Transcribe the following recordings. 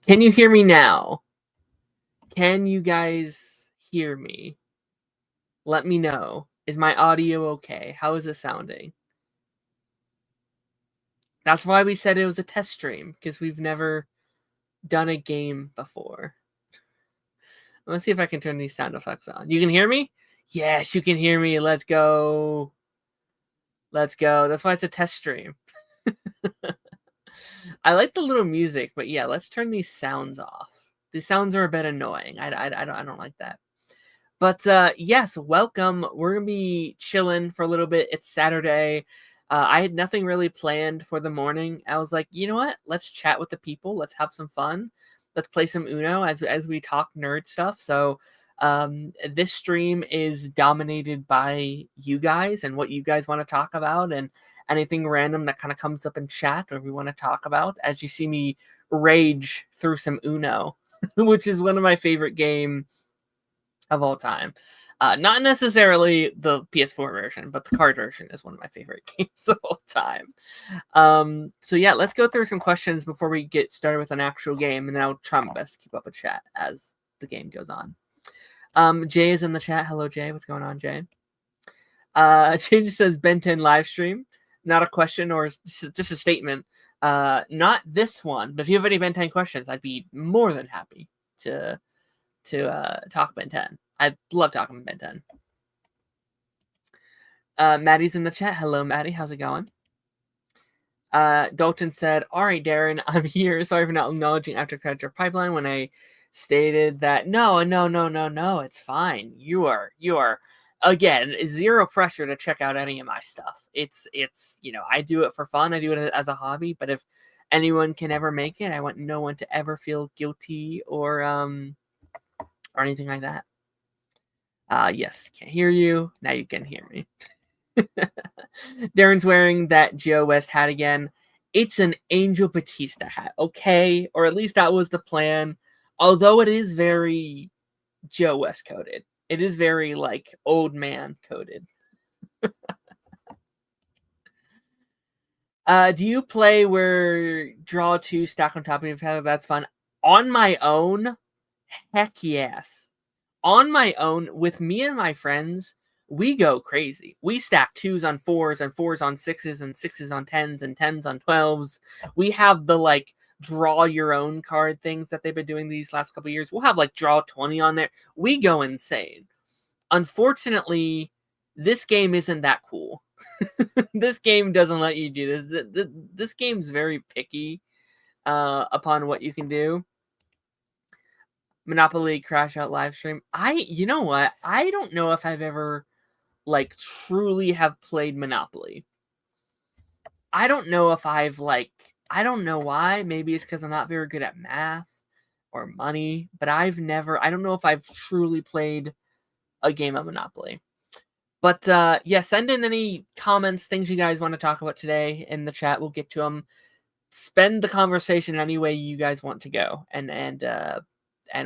Can you hear me now? Can you guys hear me? Let me know. Is my audio okay? How is it sounding? That's why we said it was a test stream, because we've never done a game before. Let's see if I can turn these sound effects on. You can hear me? Yes, you can hear me. Let's go. Let's go. That's why it's a test stream. I like the little music, but yeah, let's turn these sounds off. These sounds are a bit annoying. I don't like that. But yes, welcome. We're gonna be chilling for a little bit. It's Saturday. I had nothing really planned for the morning. I was like, you know what? Let's chat with the people. Let's have some fun. Let's play some Uno as we talk nerd stuff. So this stream is dominated by you guys and what you guys want to talk about and anything random that kind of comes up in chat or we want to talk about. As you see me rage through some Uno, which is one of my favorite games of all time. Not necessarily the PS4 version, but the card version is one of my favorite games of all time. So yeah, let's go through some questions before we get started with an actual game, and then I'll try my best to keep up with chat as the game goes on. Jay is in the chat. Hello, Jay. What's going on, Jay? Jay just says Ben 10 live stream. Not a question or just a statement. Not this one, but if you have any Ben 10 questions, I'd be more than happy to talk Ben 10. I love talking Ben 10. Maddie's in the chat. Hello, Maddie. How's it going? Dalton said, all right, Darren, I'm here. Sorry for not acknowledging after Credit Pipeline when I stated that no, it's fine. You are again, zero pressure to check out any of my stuff. It's I do it for fun. I do it as a hobby, but if anyone can ever make it, I want no one to ever feel guilty or anything like that. Yes, can't hear you. Now you can hear me. Darren's wearing that Joe West hat again. It's an Angel Batista hat, okay? Or at least that was the plan. Although it is very Joe West coded. It is very, like, old man coded. Do you play where draw two stack on top of each other? That's fun. On my own? Heck yes. On my own, with me and my friends, we go crazy. We stack 2s on 4s and 4s on 6s and 6s on 10s and 10s on 12s. We have the, like, draw your own card things that they've been doing these last couple of years. We'll have, like, draw 20 on there. We go insane. Unfortunately, this game isn't that cool. This game doesn't let you do this. This game's very picky upon what you can do. Monopoly Crash Out live stream. You know what? I don't know if I've ever like truly have played Monopoly. I don't know if I've I don't know why. Maybe it's because I'm not very good at math or money, but I don't know if I've truly played a game of Monopoly. But yeah, send in any comments, things you guys want to talk about today in the chat. We'll get to them. Spend the conversation any way you guys want to go, and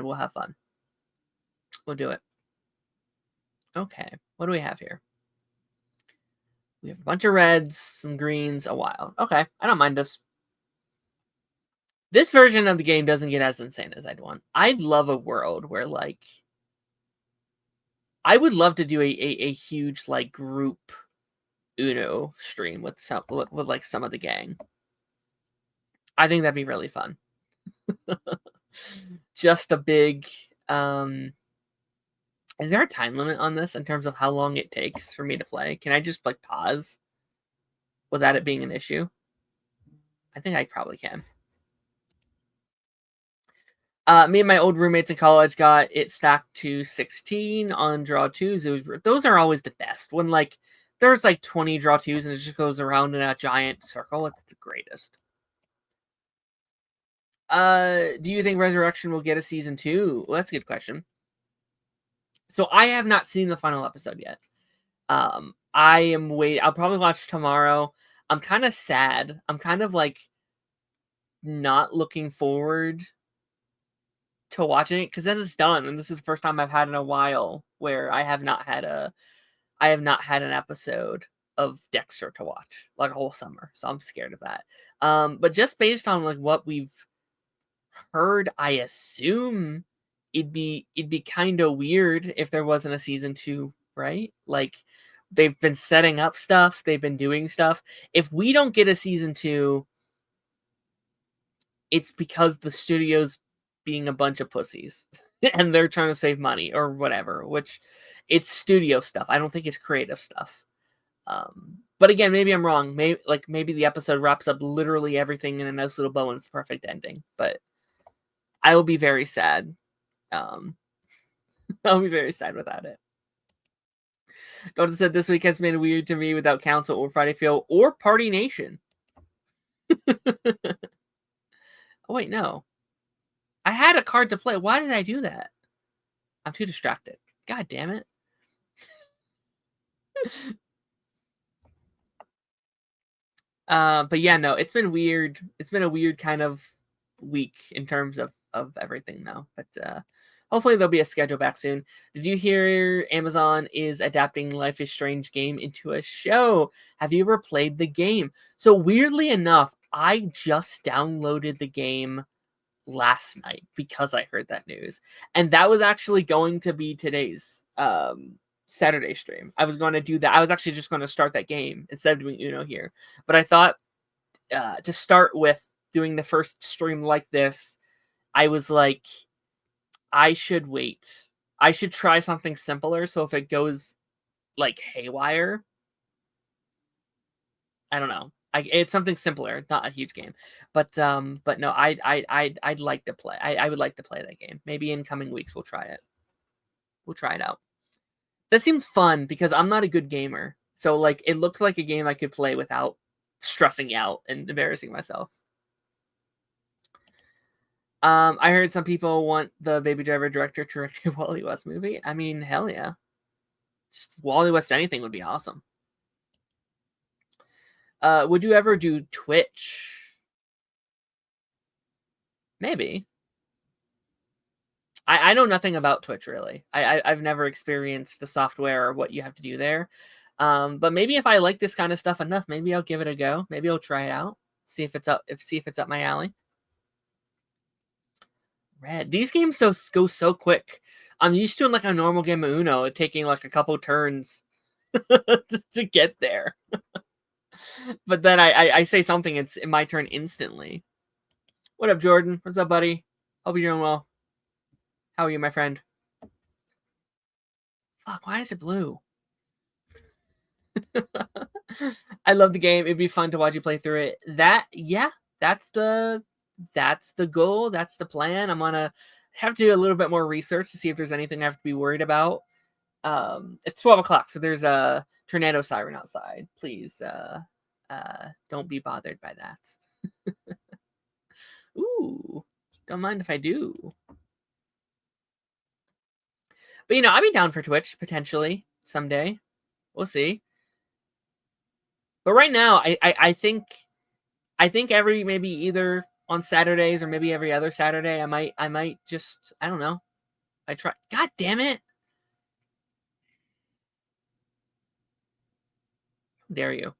we'll have fun. We'll do it. Okay, what do we have here? We have a bunch of reds, some greens, a wild. Okay, I don't mind this. This version of the game doesn't get as insane as I'd want. I'd love a world where, like, I would love to do a huge, like, group Uno stream with like some of the gang. I think that'd be really fun. Just a big is there a time limit on this in terms of how long it takes for me to play? Can I just like pause without it being an issue? I think I probably can. Me and my old roommates in college got it stacked to 16 on draw twos. Those are always the best. When like there's like 20 draw twos and it just goes around in a giant circle. It's the greatest. Do you think Resurrection will get a season 2? Well, that's a good question. So I have not seen the final episode yet. I am waiting. I'll probably watch tomorrow. I'm kind of sad. I'm kind of like not looking forward to watching it because then it's done, and this is the first time I've had in a while where I have not had an episode of Dexter to watch like a whole summer. So I'm scared of that. But just based on like what we've heard, I assume it'd be kind of weird if there wasn't a season 2, right? Like they've been setting up stuff, they've been doing stuff. If we don't get a season 2, it's because the studio's being a bunch of pussies and they're trying to save money or whatever, which it's studio stuff. I don't think it's creative stuff. But again, maybe I'm wrong. Maybe the episode wraps up literally everything in a nice little bow and it's the perfect ending. But I will be very sad. Um, I'll be very sad without it. Dota said this week has been weird to me without Council or Friday Feel or Party Nation. Oh wait, no. I had a card to play. Why did I do that? I'm too distracted. God damn it. But yeah, no, it's been weird. It's been a weird kind of week in terms of everything now. But hopefully there'll be a schedule back soon. Did you hear Amazon is adapting Life is Strange game into a show? Have you ever played the game? So weirdly enough, I just downloaded the game last night because I heard that news. And that was actually going to be today's Saturday stream. I was going to do that. I was actually just going to start that game instead of doing Uno here. But I thought to start with doing the first stream like this, I was like, I should wait. I should try something simpler. So if it goes like haywire, I don't know. It's something simpler, not a huge game. But no, I'd like to play. I would like to play that game. Maybe in coming weeks we'll try it. We'll try it out. That seemed fun because I'm not a good gamer. So like it looked like a game I could play without stressing out and embarrassing myself. I heard some people want the Baby Driver director to direct a Wally West movie. I mean, hell yeah. Just Wally West anything would be awesome. Would you ever do Twitch? Maybe. I know nothing about Twitch really. I've never experienced the software or what you have to do there. But maybe if I like this kind of stuff enough, maybe I'll give it a go. Maybe I'll try it out. See if it's up my alley. Red. These games go so quick. I'm used to like a normal game of Uno taking like a couple turns to get there. But then I say something, it's my turn instantly. What up, Jordan? What's up, buddy? Hope you're doing well. How are you, my friend? Fuck, why is it blue? I love the game. It'd be fun to watch you play through it. That's the goal. That's the plan. I'm gonna have to do a little bit more research to see if there's anything I have to be worried about. It's 12 o'clock, so there's a tornado siren outside. Please, don't be bothered by that. Ooh, don't mind if I do. But I'd be down for Twitch potentially someday. We'll see. But right now, I think every maybe either on Saturdays or maybe every other Saturday, I might just, I don't know. I try. God damn it! How dare you?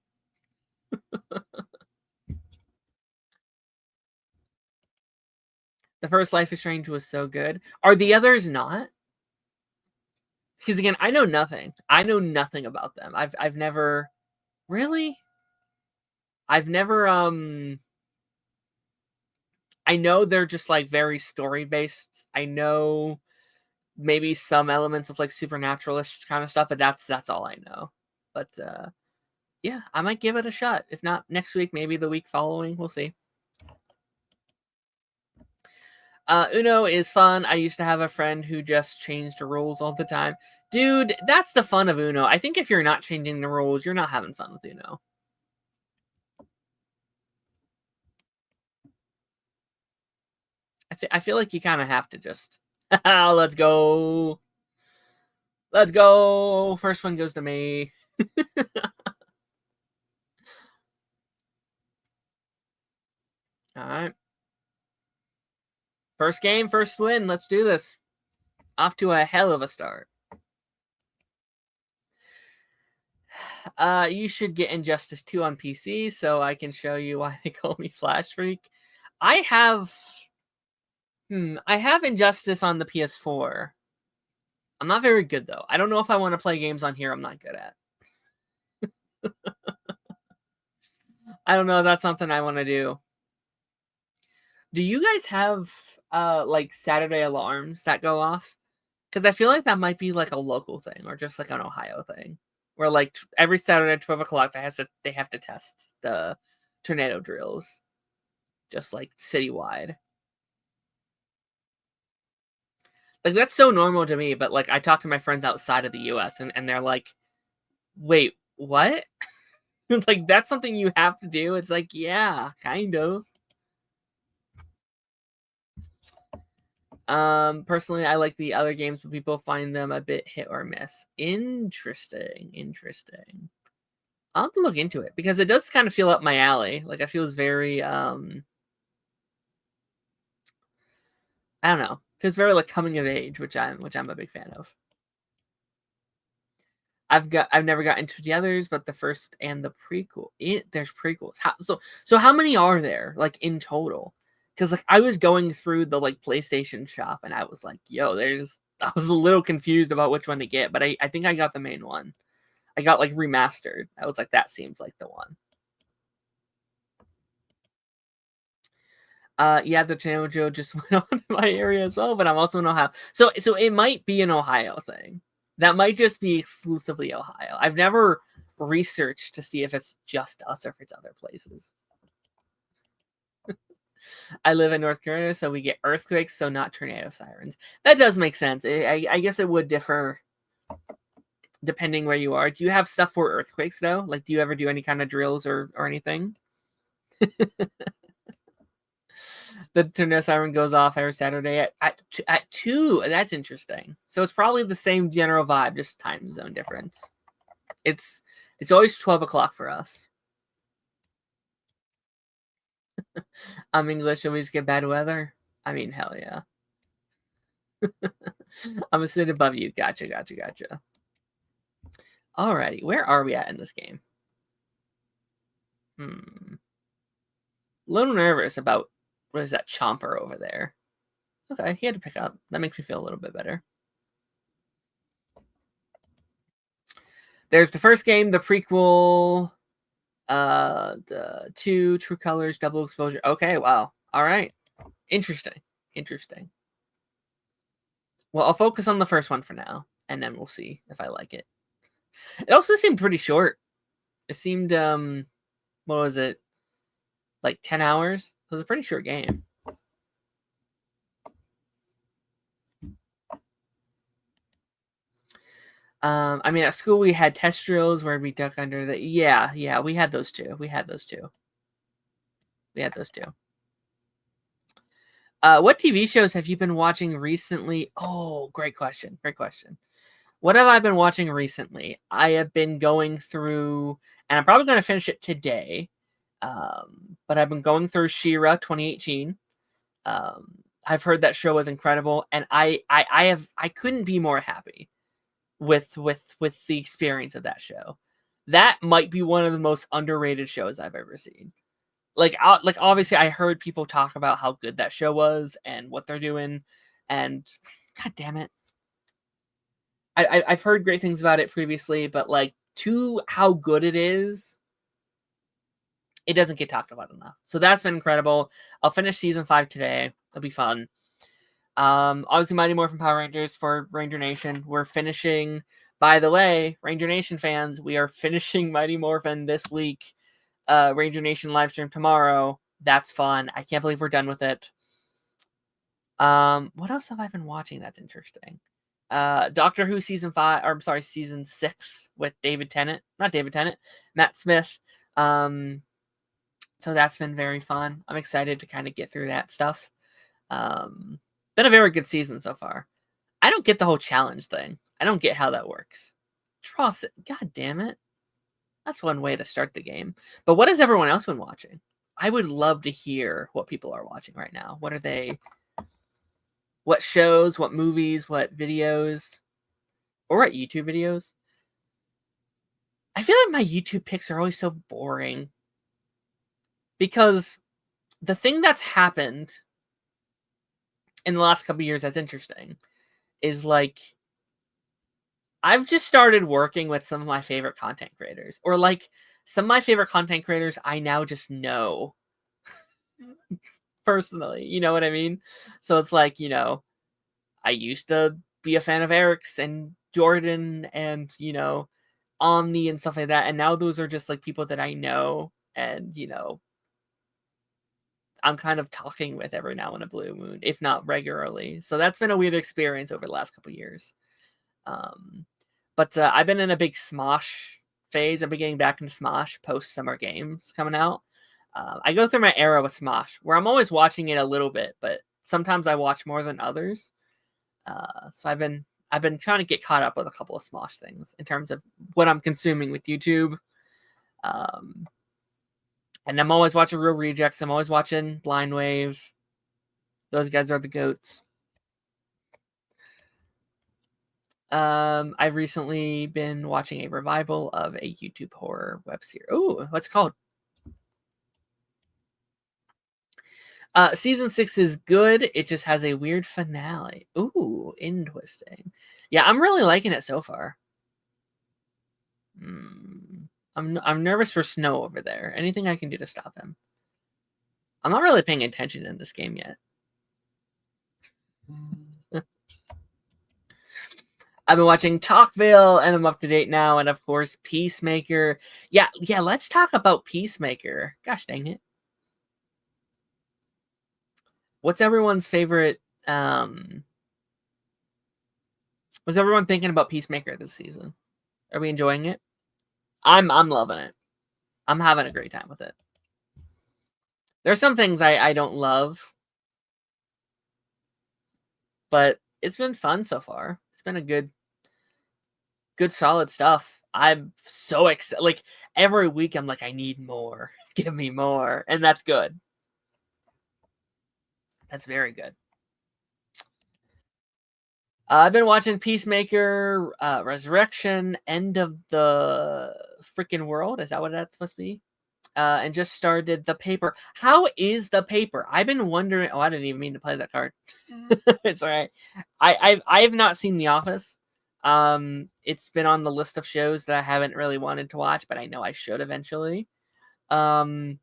The first Life is Strange was so good. Are the others not? Because again, I know nothing. I know nothing about them. I've never really. I've never I know they're just like very story based. I know maybe some elements of like supernaturalist kind of stuff, but that's all I know. But yeah, I might give it a shot. If not next week, maybe the week following. We'll see. Uno is fun. I used to have a friend who just changed the rules all the time. Dude, that's the fun of Uno. I think if you're not changing the rules, you're not having fun with Uno. I feel like you kind of have to just... Let's go. Let's go. First one goes to me. All right. First game, first win. Let's do this. Off to a hell of a start. You should get Injustice 2 on PC so I can show you why they call me Flash Freak. I have I have Injustice on the PS4. I'm not very good, though. I don't know if I want to play games on here I'm not good at. I don't know if that's something I want to do. Do you guys have, like, Saturday alarms that go off? Because I feel like that might be, like, a local thing or just, like, an Ohio thing. Where, like, every Saturday at 12 o'clock, they have to test the tornado drills. Just, like, citywide. Like, that's so normal to me, but, like, I talk to my friends outside of the US, and they're like, "Wait, what?" It's like, "That's something you have to do?" It's like, "Yeah, kind of." Personally, I like the other games, but people find them a bit hit or miss. Interesting. I'll have to look into it, because it does kind of feel up my alley. Like, it feels very, I don't know. Feels very, like, coming of age, which I'm a big fan of. I've never got into the others, but the first and the prequel. There's prequels. So how many are there, like, in total? Because, like, I was going through the, like, PlayStation shop and I was like, yo, I was a little confused about which one to get, but I think I got the main one. I got, like, remastered. I was like, that seems like the one. Yeah, the tornado drill just went on in my area as well, but I'm also in Ohio. So it might be an Ohio thing. That might just be exclusively Ohio. I've never researched to see if it's just us or if it's other places. I live in North Carolina, so we get earthquakes, so not tornado sirens. That does make sense. I guess it would differ depending where you are. Do you have stuff for earthquakes, though? Like, do you ever do any kind of drills or anything? The tornado siren goes off every Saturday at 2. That's interesting. So it's probably the same general vibe, just time zone difference. It's always 12 o'clock for us. I'm English and we just get bad weather. I mean, hell yeah. I'm a sit above you. Gotcha. Alrighty, where are we at in this game? A little nervous about, what is that, Chomper over there. Okay, he had to pick up. That makes me feel a little bit better. There's the first game, the prequel, the 2 True Colors, Double Exposure. Okay, wow. All right. Interesting. Well, I'll focus on the first one for now, and then we'll see if I like it. It also seemed pretty short. It seemed, what was it? Like 10 hours? It was a pretty short game. I mean, at school we had test drills where we duck under the. Yeah, we had those too. What TV shows have you been watching recently? Oh, great question. What have I been watching recently? I have been going through, and I'm probably going to finish it today. But I've been going through She-Ra 2018. I've heard that show was incredible, and I couldn't be more happy with the experience of that show. That might be one of the most underrated shows I've ever seen. Like obviously I heard people talk about how good that show was and what they're doing, and god damn it, I've heard great things about it previously, but like, to how good it is, it doesn't get talked about enough. So that's been incredible. I'll finish season 5 today. It'll be fun. Obviously Mighty Morphin Power Rangers for Ranger Nation. We're finishing, by the way, Ranger Nation fans, we are finishing Mighty Morphin this week. Ranger Nation live stream tomorrow. That's fun. I can't believe we're done with it. What else have I been watching that's interesting? Doctor Who season 6 with Matt Smith. So that's been very fun. I'm excited to kind of get through that stuff. Been a very good season so far. I don't get the whole challenge thing. I don't get how that works. God damn it. That's one way to start the game. But what has everyone else been watching? I would love to hear what people are watching right now. What are they? What shows, what movies, what videos? Or what YouTube videos? I feel like my YouTube picks are always so boring. Because the thing that's happened in the last couple of years that's interesting is like I've just started working with some of my favorite content creators, or like some of my favorite content creators I now just know personally. You know what I mean? So it's like, I used to be a fan of Eric's and Jordan and, Omni and stuff like that. And now those are just like people that I know and, I'm kind of talking with every now and a blue moon, if not regularly. So that's been a weird experience over the last couple of years. But I've been in a big Smosh phase. I've been getting back into Smosh post Summer Games coming out. I go through my era with Smosh, where I'm always watching it a little bit, but sometimes I watch more than others. So I've been trying to get caught up with a couple of Smosh things in terms of what I'm consuming with YouTube. And I'm always watching Real Rejects. I'm always watching Blind Wave. Those guys are the goats. I've recently been watching a revival of a YouTube horror web series. Ooh, what's it called? Season 6 is good. It just has a weird finale. Ooh, interesting. Yeah, I'm really liking it so far. I'm nervous for Snow over there. Anything I can do to stop him? I'm not really paying attention in this game yet. I've been watching Talkville, and I'm up to date now. And of course, Peacemaker. Yeah. Let's talk about Peacemaker. Gosh dang it. What's everyone's favorite? What's everyone thinking about Peacemaker this season? Are we enjoying it? I'm loving it. I'm having a great time with it. There's some things I don't love, but it's been fun so far. It's been a good solid stuff. I'm so excited. Like every week I'm like, I need more. Give me more. And that's good. That's very good. I've been watching Peacemaker, Resurrection, End of the Freaking World. Is that what that's supposed to be? And just started The Paper. How is The Paper? I've been wondering. Oh, I didn't even mean to play that card. It's all right. I've not seen The Office. It's been on the list of shows that I haven't really wanted to watch, but I know I should eventually. But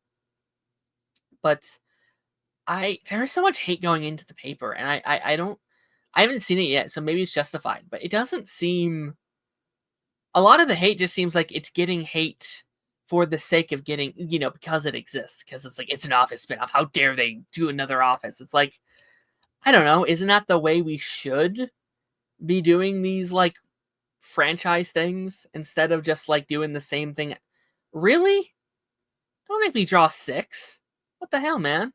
there's so much hate going into The Paper, and I haven't seen it yet, so maybe it's justified, but it doesn't seem. A lot of the hate just seems like it's getting hate for the sake of getting, because it exists, because it's like, it's an Office spinoff. How dare they do another Office? It's like, I don't know. Isn't that the way we should be doing these, like, franchise things instead of just, like, doing the same thing? Really? Don't make me draw 6. What the hell, man?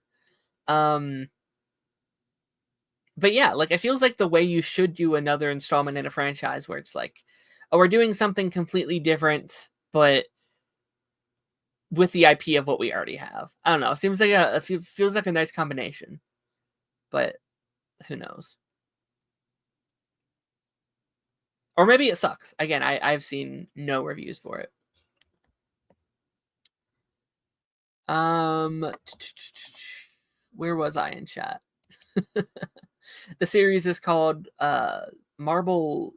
But yeah, like, it feels like the way you should do another installment in a franchise where it's like, oh, we're doing something completely different, but with the IP of what we already have. I don't know. It seems like it feels like a nice combination, but who knows? Or maybe it sucks. Again, I've seen no reviews for it. Where was I in chat? The series is called Marble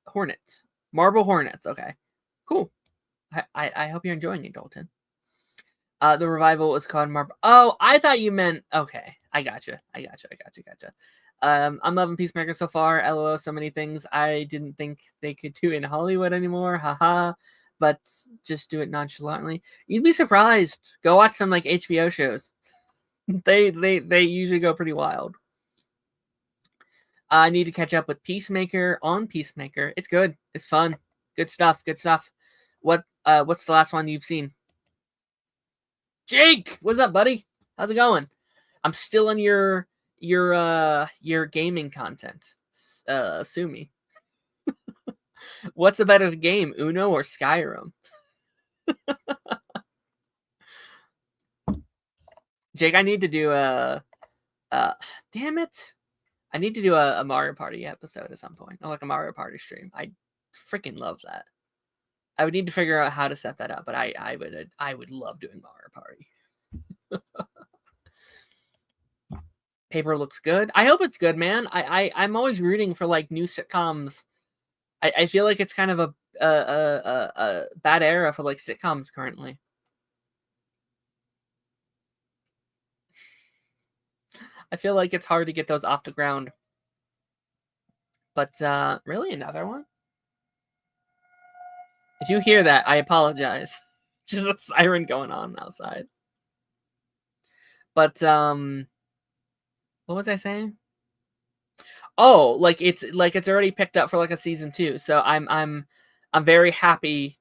Hornets. Marble Hornets. Okay, cool. I hope you're enjoying it, Dalton. The revival is called Marble. Oh, I thought you meant. Okay, I gotcha. I'm loving Peacemaker so far. LOL, so many things I didn't think they could do in Hollywood anymore. Haha. But just do it nonchalantly. You'd be surprised. Go watch some like HBO shows. They usually go pretty wild. I need to catch up with Peacemaker on Peacemaker. It's good. It's fun. Good stuff. What's the last one you've seen? Jake, what's up, buddy? How's it going? I'm still in your gaming content. Sue me. What's a better game, Uno or Skyrim? Jake, I need to do damn it. I need to do a Mario Party episode at some point. Or like a Mario Party stream. I freaking love that. I would need to figure out how to set that up, but I would love doing Mario Party. Paper looks good. I hope it's good, man. I'm always rooting for like new sitcoms. I feel like it's kind of a bad era for like sitcoms currently. I feel like it's hard to get those off the ground. But really, another one? If you hear that, I apologize. Just a siren going on outside. But what was I saying? Oh, like it's already picked up for like a season 2. So I'm very happy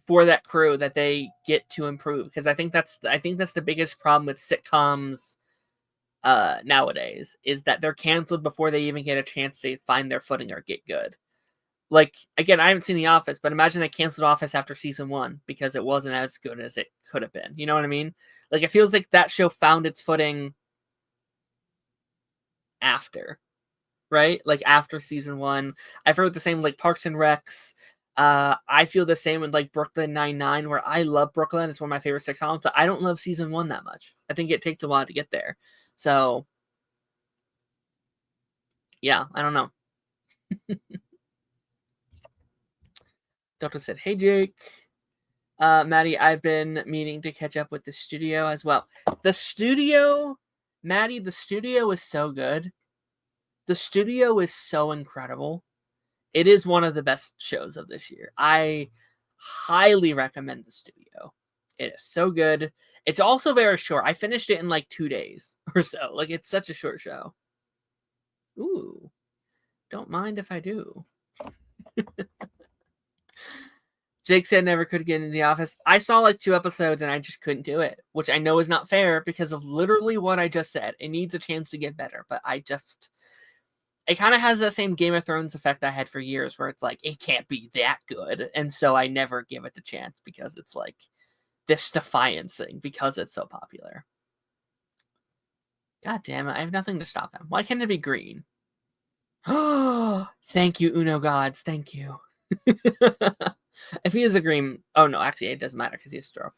for that crew that they get to improve, because I think that's the biggest problem with sitcoms nowadays, is that they're canceled before they even get a chance to find their footing or get good. Like, again, I haven't seen The Office, but imagine they canceled Office after season 1 because it wasn't as good as it could have been. You know what I mean? Like, it feels like that show found its footing after, right? Like, after season 1. I've heard the same, like, Parks and Recs. I feel the same with, like, Brooklyn Nine-Nine, where I love Brooklyn. It's one of my favorite sitcoms, but I don't love season 1 that much. I think it takes a while to get there. So, yeah, I don't know. Delta said, hey, Jake. Maddie, I've been meaning to catch up with the studio as well. The studio, Maddie, the studio is so good. The studio is so incredible. It is one of the best shows of this year. I highly recommend the studio. It is so good. It's also very short. I finished it in like 2 days or so. Like, it's such a short show. Ooh, don't mind if I do. Jake said never could get into The Office. I saw like 2 episodes and I just couldn't do it, which I know is not fair because of literally what I just said. It needs a chance to get better, but it kind of has the same Game of Thrones effect I had for years, where it's like, it can't be that good. And so I never give it the chance because it's like this defiance thing because it's so popular. God damn it. I have nothing to stop him. Why can't it be green? Oh, thank you, Uno Gods. Thank you. If he is a green... Oh, no, actually, it doesn't matter because he has Star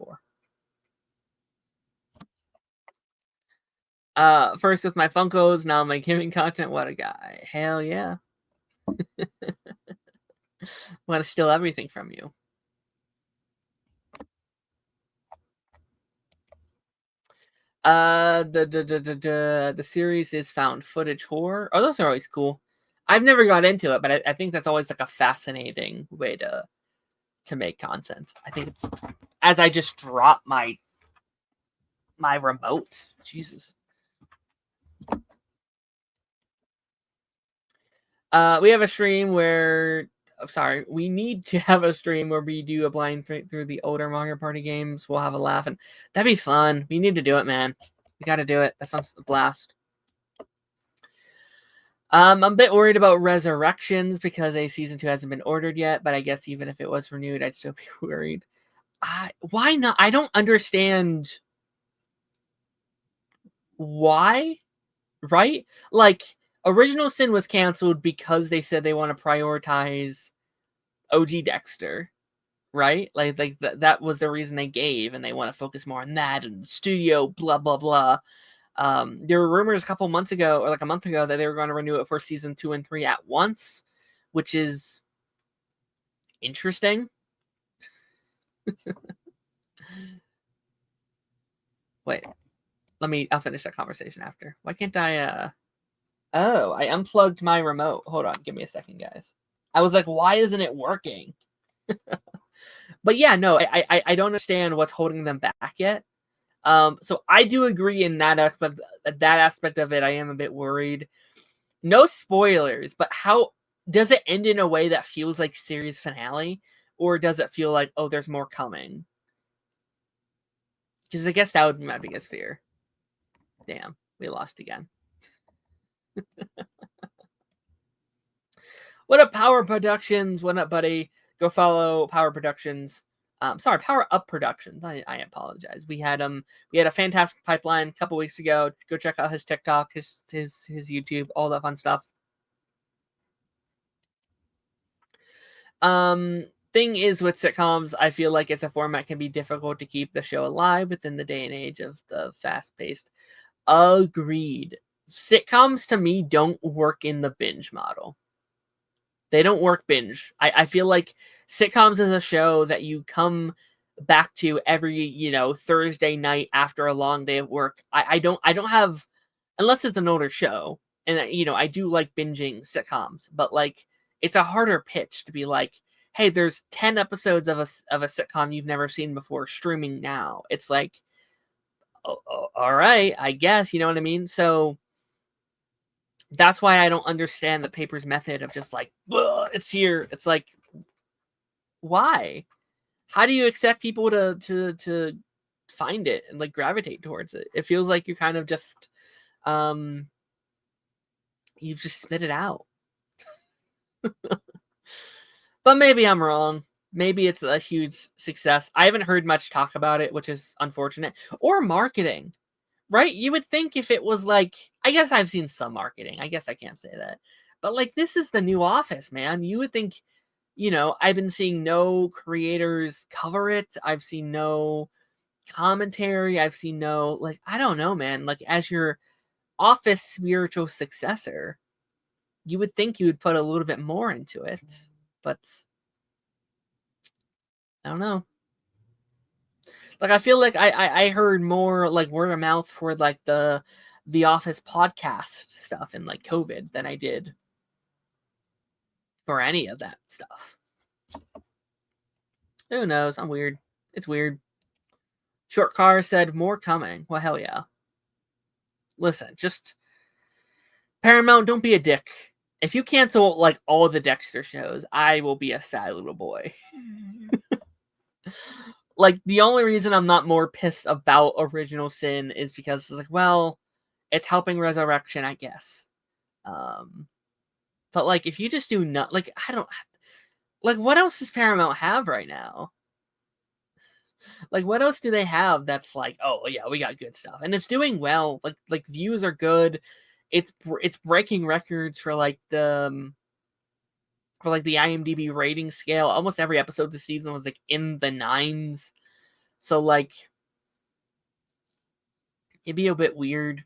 4. First with my Funkos, now my gaming content. What a guy. Hell yeah. Want to steal everything from you. The series is found footage horror. Oh, those are always cool. I've never got into it, but I think that's always like a fascinating way to make content. I think it's, as I just drop my remote. Jesus. We have a stream where... Sorry, we need to have a stream where we do a blind through the older Mario Party games. We'll have a laugh, and that'd be fun. We need to do it, man. We got to do it. That sounds a blast. I'm a bit worried about Resurrections because season 2 hasn't been ordered yet, but I guess even if it was renewed, I'd still be worried. Why not? I don't understand why, right? Like, Original Sin was canceled because they said they want to prioritize OG Dexter, right? Like that was the reason they gave, and they want to focus more on that and studio, blah, blah, blah. There were rumors a couple months ago, or like a month ago, that they were going to renew it for season 2 and 3 at once, which is interesting. Wait, I'll finish that conversation after. Why can't I, Oh, I unplugged my remote. Hold on, give me a second, guys. I was like, why isn't it working? But yeah, no, I don't understand what's holding them back yet. So I do agree in that aspect of it. I am a bit worried. No spoilers, but how does it end in a way that feels like series finale, or does it feel like, oh, there's more coming? Because I guess that would be my biggest fear. Damn, we lost again. What up, Power Productions? What up, buddy? Go follow Power Productions. Sorry, Power Up Productions. I apologize. We had a fantastic pipeline a couple weeks ago. Go check out his TikTok, his YouTube, all that fun stuff. Thing is, with sitcoms, I feel like it's a format can be difficult to keep the show alive within the day and age of the fast-paced Agreed. Sitcoms to me don't work in the binge model. They don't work binge. I feel like sitcoms is a show that you come back to every, Thursday night after a long day of work. I don't have, unless it's an older show, and I do like binging sitcoms, but like it's a harder pitch to be like, hey, there's 10 episodes of a sitcom you've never seen before streaming now. It's like, oh, all right, I guess, you know what I mean? So that's why I don't understand the paper's method of just like, it's here. It's like, why? How do you expect people to find it and like gravitate towards it? It feels like you're kind of just you've just spit it out. But maybe I'm wrong. Maybe it's a huge success. I haven't heard much talk about it, which is unfortunate. Or marketing. Right? You would think if it was like, I guess I've seen some marketing. I guess I can't say that. But like, this is the new Office, man. You would think, I've been seeing no creators cover it. I've seen no commentary. I've seen no, like, I don't know, man. Like, as your Office spiritual successor, you would think you would put a little bit more into it. But I don't know. Like, I feel like I heard more like word of mouth for like the Office podcast stuff in like COVID than I did for any of that stuff. Who knows? I'm weird. It's weird. Short Car said more coming. Well, hell yeah. Listen, just Paramount, don't be a dick. If you cancel like all the Dexter shows, I will be a sad little boy. Like, the only reason I'm not more pissed about Original Sin is because it's like, well, it's helping Resurrection, I guess. But like, if you just do not, like, I don't, like, what else does Paramount have right now? Like, what else do they have that's like, oh yeah, we got good stuff, and it's doing well. Like views are good. It's breaking records for like the IMDb rating scale. Almost every episode this season was like in the 9s. So like, it'd be a bit weird.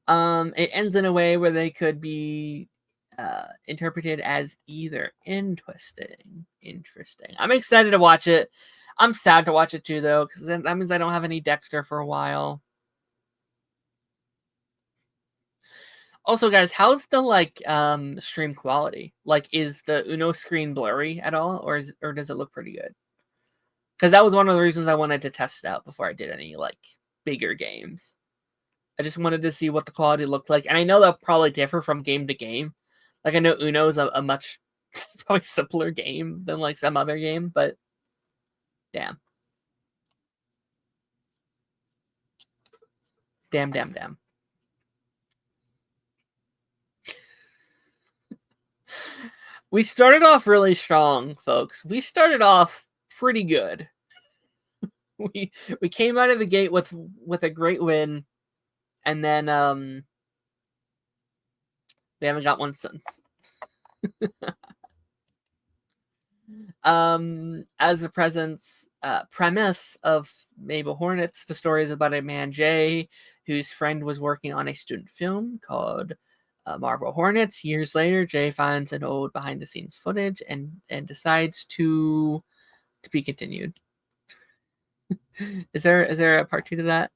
It ends in a way where they could be interpreted as either. Interesting. I'm excited to watch it. I'm sad to watch it too, though, because that means I don't have any Dexter for a while. Also, guys, how's the like stream quality? Like, is the Uno screen blurry at all, or does it look pretty good? Because that was one of the reasons I wanted to test it out before I did any like bigger games. I just wanted to see what the quality looked like, and I know that'll probably differ from game to game. Like, I know Uno is a much probably simpler game than like some other game, but damn. We started off really strong, folks. We started off pretty good. We came out of the gate with a great win, and then we haven't got one since. As the premise of Mabel Hornets, the story is about a man, Jay, whose friend was working on a student film called Marble Hornets. Years later, Jay finds an old behind-the-scenes footage and decides to be continued. Is there a part 2 to that?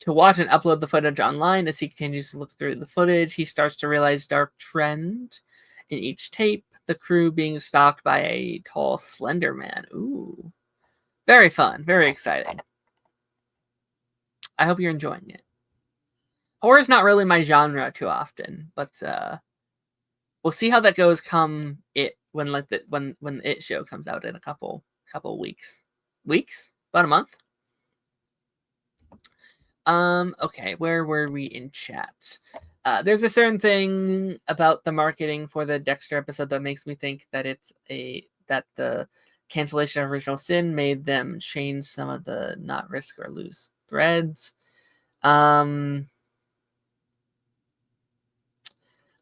To watch and upload the footage online, as he continues to look through the footage, he starts to realize dark trend in each tape. The crew being stalked by a tall, slender man. Ooh. Very fun. Very exciting. I hope you're enjoying it. Horror's not really my genre too often, but we'll see how that goes come when the It show comes out in a couple weeks. About a month. Okay, where were we in chat? There's a certain thing about the marketing for the Dexter episode that makes me think that that the cancellation of Original Sin made them change some of the not risk or lose threads.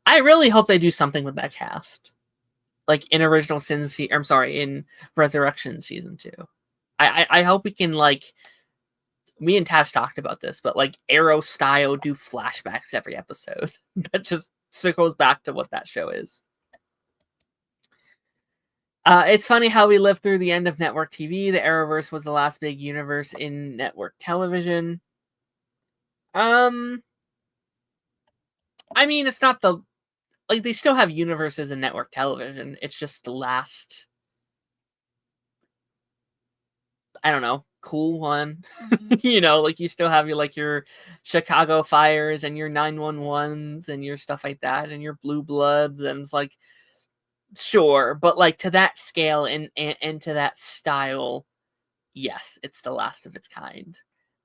I really hope they do something with that cast. like in Original Sin. I'm sorry, in Resurrection season 2. I hope we can, like, me and Taz talked about this, but like Arrow style, do flashbacks every episode. That just circles back to what that show is. It's funny how we lived through the end of network TV. The Arrowverse was the last big universe in network television. I mean, it's not the, like, they still have universes in network television. It's just the last, I don't know, cool one. You know, like, you still have your Chicago Fires and your 911s and your stuff like that and your Blue Bloods, and it's like, sure, but like to that scale and to that style, yes, it's the last of its kind.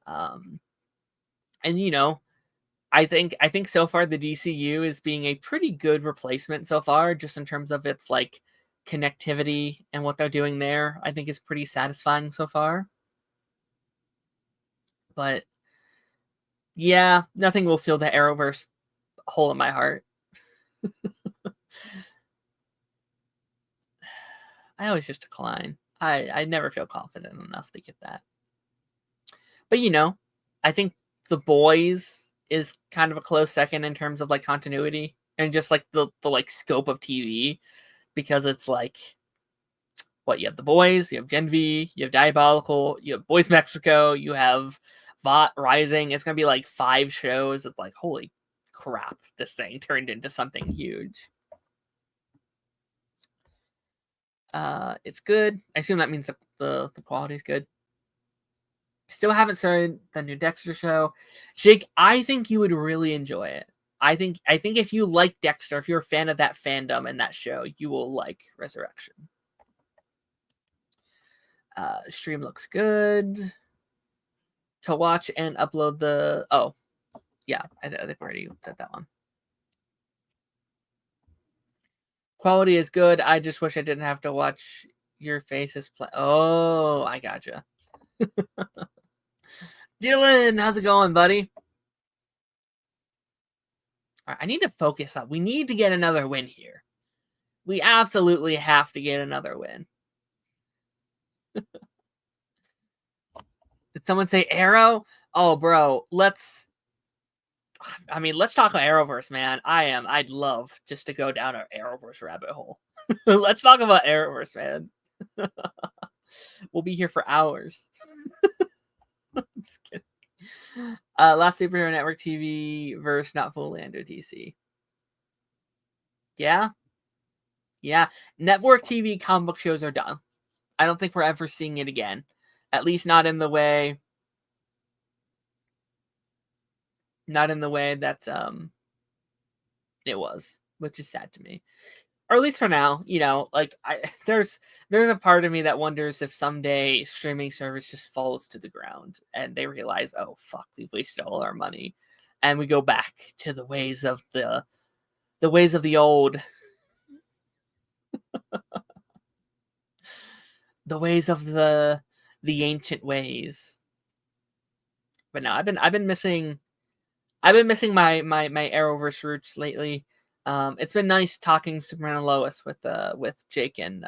And you know, I think so far the DCU is being a pretty good replacement so far, just in terms of its like connectivity, and what they're doing there, I think is pretty satisfying so far. But yeah, nothing will fill the Arrowverse hole in my heart. I always just decline. I never feel confident enough to get that. But you know, I think The Boys is kind of a close second in terms of like continuity and just like the like scope of TV, because it's like, what, you have The Boys, you have Gen V, you have Diabolical, you have Boys Mexico, you have Vought Rising. It's gonna be like 5 shows. It's like, holy crap, this thing turned into something huge. It's good. I assume that means the quality is good. Still haven't started the new Dexter show. Jake, I think you would really enjoy it. I think if you like Dexter, if you're a fan of that fandom and that show, you will like Resurrection. Stream looks good. To watch and upload the... Oh, yeah, I think we already said that one. Quality is good. I just wish I didn't have to watch your faces play. Oh, I gotcha. Dylan, how's it going, buddy? All right, I need to focus up. We need to get another win here. We absolutely have to get another win. Did someone say Arrow? Oh, bro, let's talk about Arrowverse, man. I'd love just to go down our Arrowverse rabbit hole. Let's talk about Arrowverse, man. We'll be here for hours. Just kidding. Last Superhero Network TV verse, not full Lando DC. Yeah. Network TV comic book shows are done. I don't think we're ever seeing it again. At least not in the way that it was, which is sad to me. Or at least for now, you know, like there's a part of me that wonders if someday streaming service just falls to the ground and they realize, oh fuck, we've wasted all our money, and we go back to the ways of the old, the ways of the ancient ways. But no, I've been missing my Arrowverse roots lately. It's been nice talking Superman and Lois with Jake and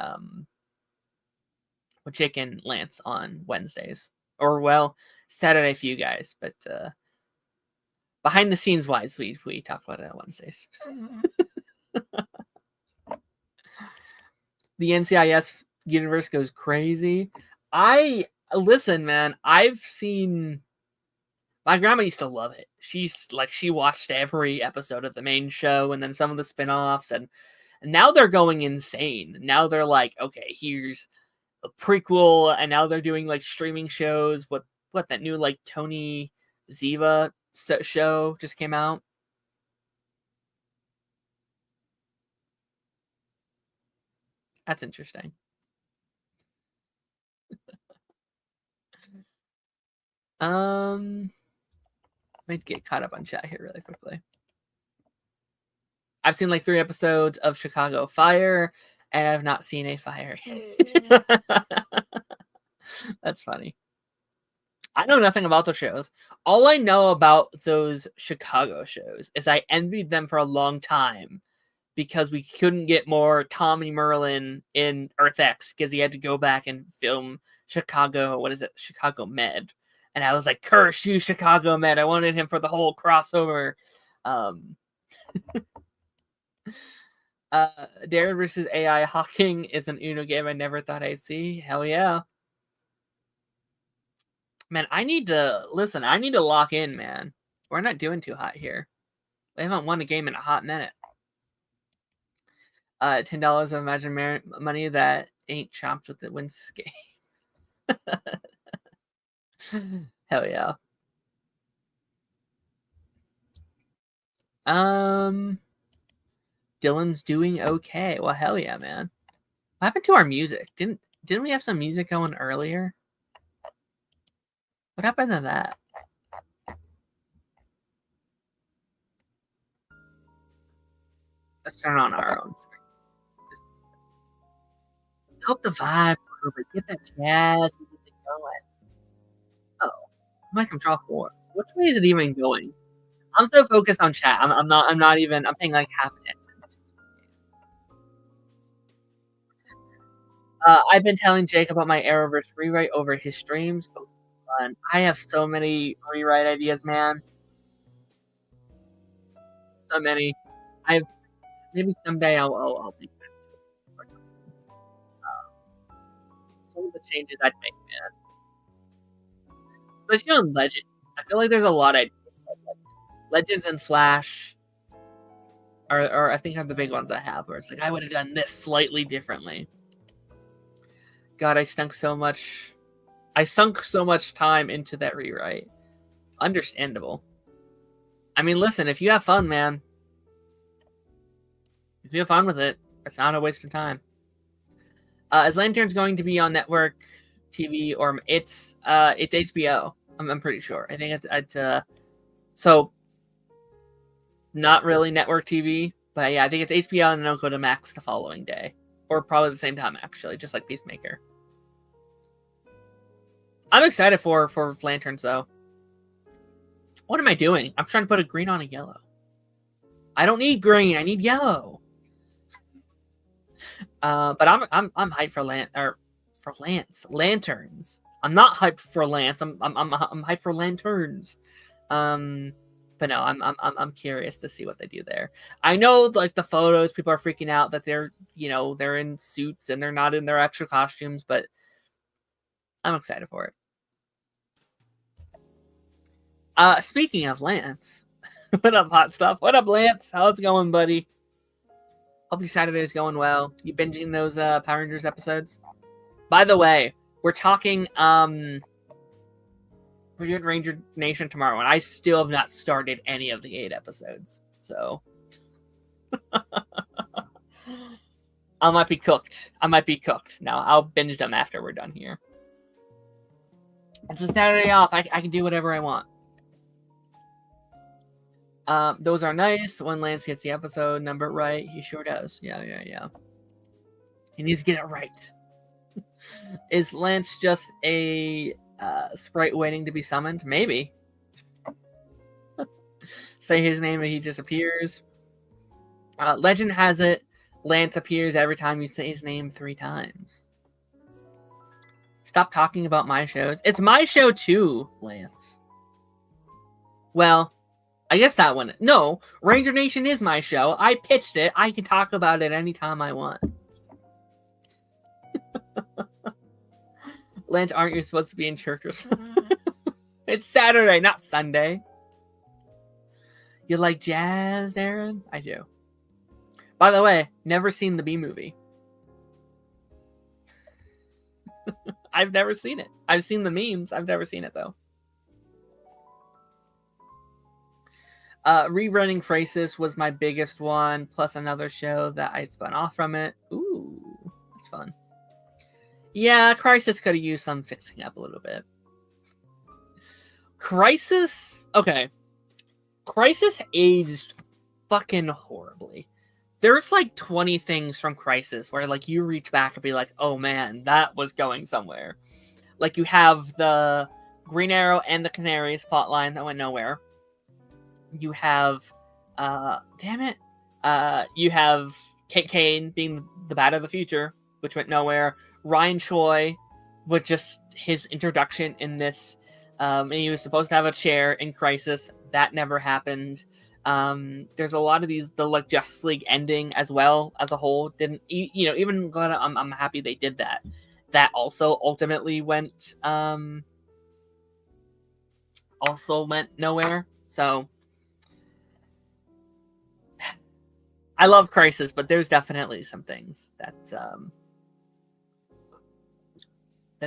Lance on Wednesdays, or well, Saturday for you guys, but behind the scenes wise, we talk about it on Wednesdays. The NCIS universe goes crazy. Listen, man, I've seen... My grandma used to love it. She watched every episode of the main show and then some of the spin-offs, and now they're going insane. Now they're like, okay, here's a prequel, and now they're doing like streaming shows. What that new like Tony Ziva show just came out. That's interesting. Let me get caught up on chat here really quickly. I've seen like 3 episodes of Chicago Fire, and I've not seen a fire. That's funny. I know nothing about the shows. All I know about those Chicago shows is I envied them for a long time because we couldn't get more Tommy Merlin in Earth X because he had to go back and film Chicago. What is it? Chicago Med. And I was like, curse you, Chicago Med. I wanted him for the whole crossover. Darren versus AI Hawking is an Uno game I never thought I'd see. Hell yeah. Man, I need to lock in, man. We're not doing too hot here. We haven't won a game in a hot minute. $10 of imaginary money that ain't chopped with the wins game. Hell yeah. Dylan's doing okay. Well, hell yeah, man. What happened to our music? Didn't we have some music going earlier? What happened to that? Let's turn on our own. Help the vibe, get that jazz, get it going. Oh, I'm like control 4. Which way is it even going? I'm so focused on chat. I'm not even. I'm paying like half attention. I've been telling Jake about my Arrowverse rewrite over his streams. Oh, fun. I have so many rewrite ideas, man. So many. Maybe someday I'll think about it. Some of the changes I'd make, man. Especially on Legend. I feel like there's a lot of Legends and Flash are I think are the big ones I have, where it's like I would have done this slightly differently. God, I sunk so much time into that rewrite. Understandable. I mean, listen, if you have fun, man. If you have fun with it, it's not a waste of time. Is Lantern's going to be on network TV or it's HBO? I'm pretty sure. I think it's so not really network TV, but yeah, I think it's HBO and then it'll go to Max the following day. Or probably the same time, actually, just like Peacemaker. I'm excited for Lanterns, though. What am I doing? I'm trying to put a green on a yellow. I don't need green. I need yellow. But I'm hyped for Lanterns. I'm not hyped for Lance. I'm hyped for Lanterns. But no, I'm curious to see what they do there. I know, like, the photos, people are freaking out that they're in suits and they're not in their actual costumes, but I'm excited for it. Speaking of Lance, what up, Hot Stuff? What up, Lance? How's it going, buddy? Hope your Saturday's going well. You binging those Power Rangers episodes? By the way, we're talking we're doing Ranger Nation tomorrow, and I still have not started any of the 8 episodes. So I might be cooked. Now I'll binge them after we're done here. It's a Saturday off. I can do whatever I want. Those are nice. When Lance gets the episode number right, he sure does. Yeah. He needs to get it right. Is Lance just a sprite waiting to be summoned? Maybe. Say his name and he just appears. Legend has it, Lance appears every time you say his name 3 times. Stop talking about my shows. It's my show too, Lance. Well, I guess that one. No, Ranger Nation is my show. I pitched it. I can talk about it anytime I want. Lance, aren't you supposed to be in church or something? It's Saturday, not Sunday. You like jazz, Darren? I do. By the way, never seen the B movie. I've never seen it. I've seen the memes. I've never seen it, though. Rerunning Phrases was my biggest one, plus another show that I spun off from it. Ooh, that's fun. Yeah, Crisis could have used some fixing up a little bit. Crisis? Okay. Crisis aged fucking horribly. There's like 20 things from Crisis where like you reach back and be like, oh man, that was going somewhere. Like you have the Green Arrow and the Canaries plotline that went nowhere. You have, damn it, You have Kate Kane being the bat of the future, which went nowhere. Ryan Choi, with just his introduction in this, and he was supposed to have a chair in Crisis. That never happened. There's a lot of these, the like Justice League ending as well as a whole didn't, even glad I'm happy they did that. That also ultimately went nowhere. So I love Crisis, but there's definitely some things that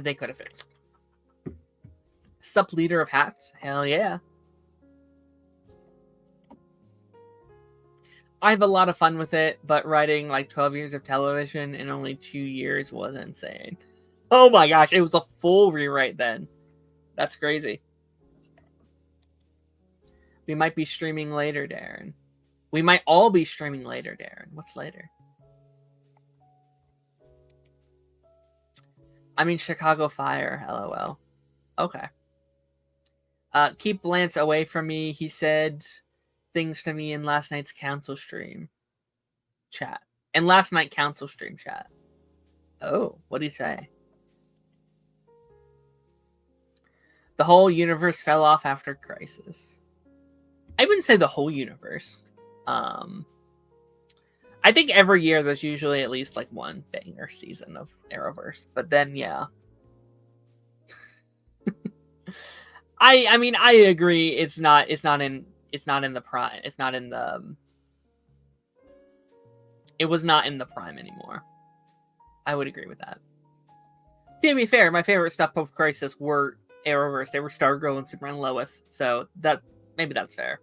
they could have fixed. Sup, leader of hats? Hell yeah. I have a lot of fun with it, but writing like 12 years of television in only 2 years was insane. Oh my gosh, it was a full rewrite then. That's crazy. We might be streaming later, Darren. We might all be streaming later, Darren. What's later? I mean, Chicago Fire, LOL. Okay. Keep Lance away from me. He said things to me in last night's council stream chat. And last night council stream chat. Oh, what'd he say? The whole universe fell off after Crisis. I wouldn't say the whole universe. I think every year there's usually at least like one banger season of Arrowverse. But then yeah. I mean I agree it's not in the prime. It was not in the prime anymore. I would agree with that. To be fair, my favorite stuff post Crisis were Arrowverse. They were Stargirl and Superman Lois. So maybe that's fair.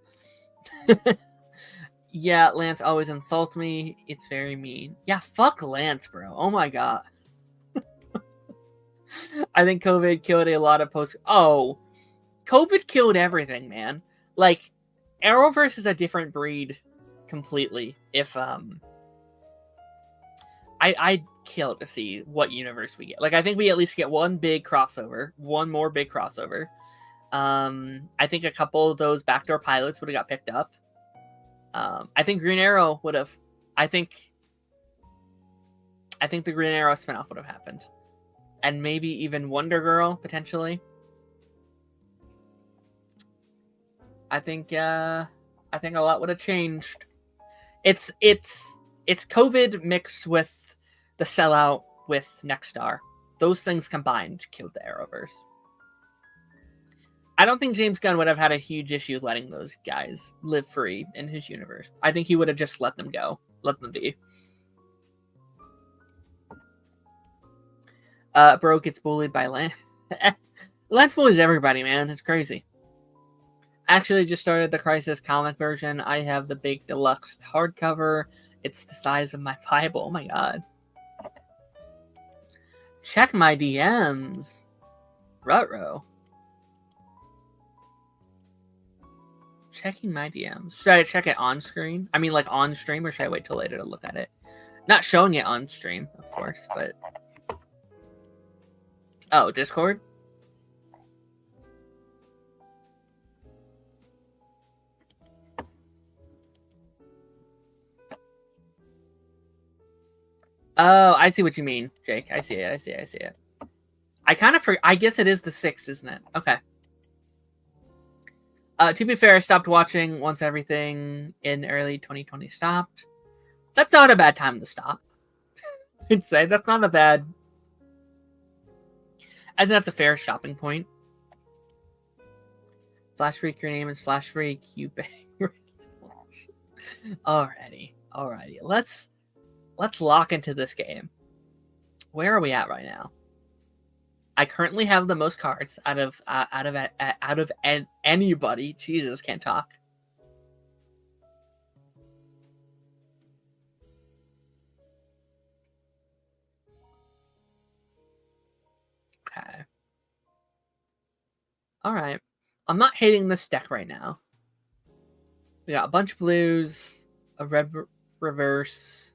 Yeah, Lance always insults me. It's very mean. Yeah, fuck Lance, bro. Oh my god. I think COVID killed a lot of post. Oh, COVID killed everything, man. Like, Arrowverse is a different breed completely. If I'd kill to see what universe we get. Like, I think we at least get one more big crossover. I think a couple of those backdoor pilots would have got picked up. I think Green Arrow would have. I think the Green Arrow spinoff would have happened, and maybe even Wonder Girl potentially. I think a lot would have changed. It's COVID mixed with the sellout with Nexstar. Those things combined killed the Arrowverse. I don't think James Gunn would have had a huge issue letting those guys live free in his universe. I think he would have just let them go. Let them be. Bro gets bullied by Lance. Lance bullies everybody, man. It's crazy. Actually, just started the Crisis comic version. I have the big deluxe hardcover. It's the size of my Bible. Oh my god. Check my DMs. Ruh-roh. Checking my DMs. Should I check it on screen? I mean, like on stream, or should I wait till later to look at it? Not showing it on stream, of course, but... Oh, Discord? Oh, I see what you mean, Jake. I see it. I kind of I guess it is the 6th, isn't it? Okay. To be fair, I stopped watching once everything in early 2020 stopped. That's not a bad time to stop. I'd say that's not a bad... I think that's a fair shopping point. Flash Freak, your name is Flash Freak. You bang. Alrighty. Let's lock into this game. Where are we at right now? I currently have the most cards out of anybody. Jesus, can't talk. Okay. All right. I'm not hating this deck right now. We got a bunch of blues, a red reverse.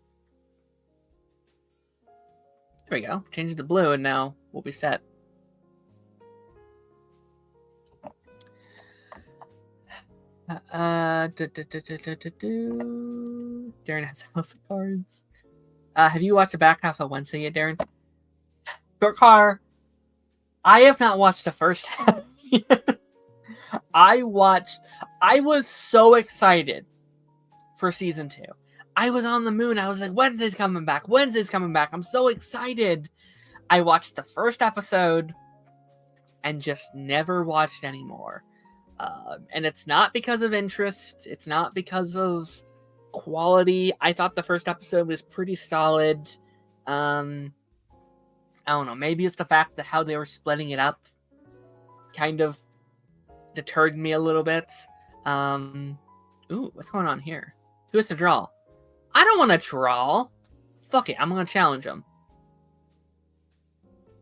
There we go. Change it to blue, and now we'll be set. Darren has House of Cards. Have you watched the back half of Wednesday yet, Darren? Short car. I have not watched the first half yet. I was so excited for season 2. I was on the moon. I was like, Wednesday's coming back. Wednesday's coming back. I'm so excited. I watched the first episode and just never watched anymore. And it's not because of interest. It's not because of quality. I thought the first episode was pretty solid. I don't know. Maybe it's the fact that how they were splitting it up kind of deterred me a little bit. Ooh, what's going on here? Who has to draw? I don't want to draw. Fuck it. I'm going to challenge him.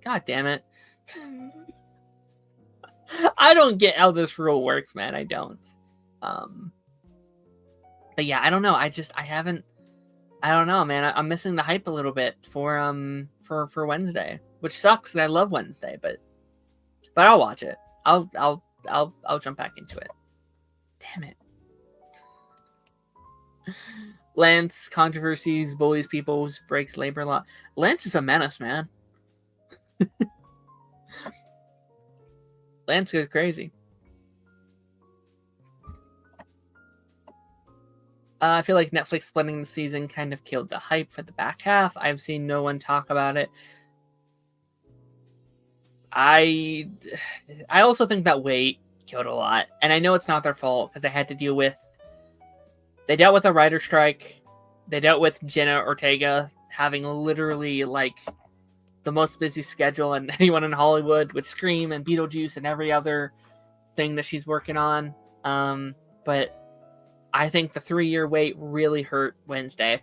God damn it. I don't get how this rule works, man. I don't. But yeah, I don't know. I don't know, man. I'm missing the hype a little bit for Wednesday, which sucks because I love Wednesday, but I'll watch it. I'll jump back into it. Damn it. Lance controversies, bullies people, breaks labor law. Lance is a menace, man. Lance goes crazy. I feel like Netflix splitting the season kind of killed the hype for the back half. I've seen no one talk about it. I also think that weight killed a lot. And I know it's not their fault because they had to deal with... They dealt with a writer strike. They dealt with Jenna Ortega having literally, like, the most busy schedule and anyone in Hollywood with Scream and Beetlejuice and every other thing that she's working on. But I think the 3-year wait really hurt Wednesday.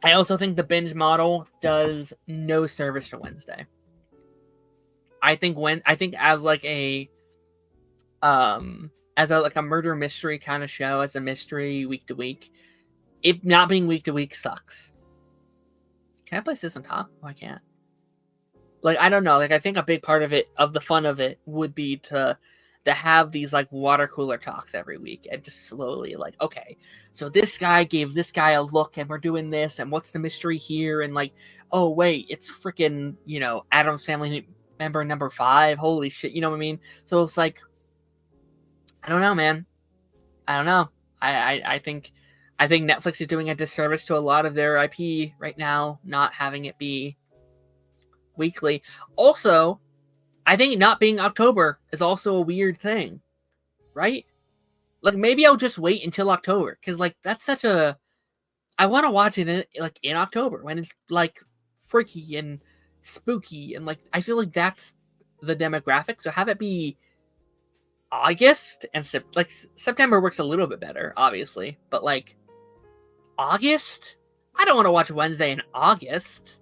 I also think the binge model does no service to Wednesday. I think as a murder mystery kind of show, as a mystery week to week, it not being week to week sucks. Can I place this on top? Oh, I can't. Like, I don't know. Like, I think a big part of it, of the fun of it, would be to have these, like, water cooler talks every week and just slowly, like, okay, so this guy gave this guy a look and we're doing this and what's the mystery here? And, like, oh, wait, it's freaking, Addams Family member number 5. Holy shit, you know what I mean? So it's like, I don't know, man. I don't know. I think Netflix is doing a disservice to a lot of their IP right now, not having it be weekly. Also, I think not being October is also a weird thing, right? Like, maybe I'll just wait until October, because, like, that's such a... I want to watch it in October, when it's, like, freaky and spooky, and, like, I feel like that's the demographic, so have it be August, and, September works a little bit better, obviously, but, like, August? I don't want to watch Wednesday in August.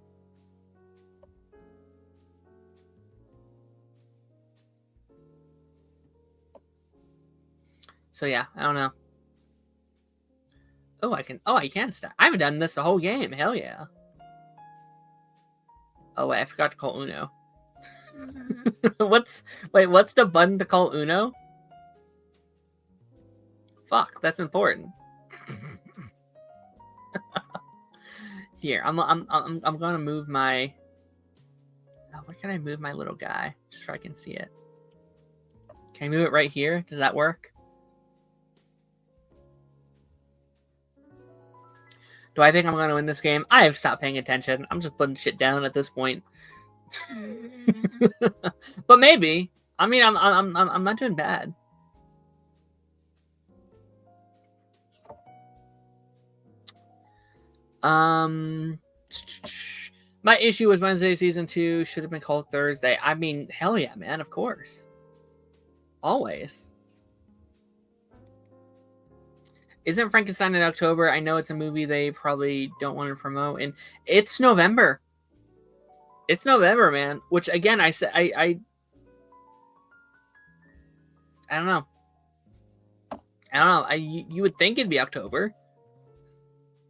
So yeah, I don't know. Oh, I can start. I haven't done this the whole game. Hell yeah. Oh wait, I forgot to call Uno. What's the button to call Uno? Fuck, that's important. Here, I'm gonna move my... where can I move my little guy? Just so I can see it. Can I move it right here? Does that work? Do I think I'm gonna win this game? I have stopped paying attention. I'm just putting shit down at this point. But maybe. I mean, I'm not doing bad. My issue with Wednesday season 2 should have been called Thursday. I mean, hell yeah, man, of course. Always. Isn't Frankenstein in October? I know it's a movie they probably don't want to promote, and it's November. It's November, man. Which again, I don't know. You would think it'd be October.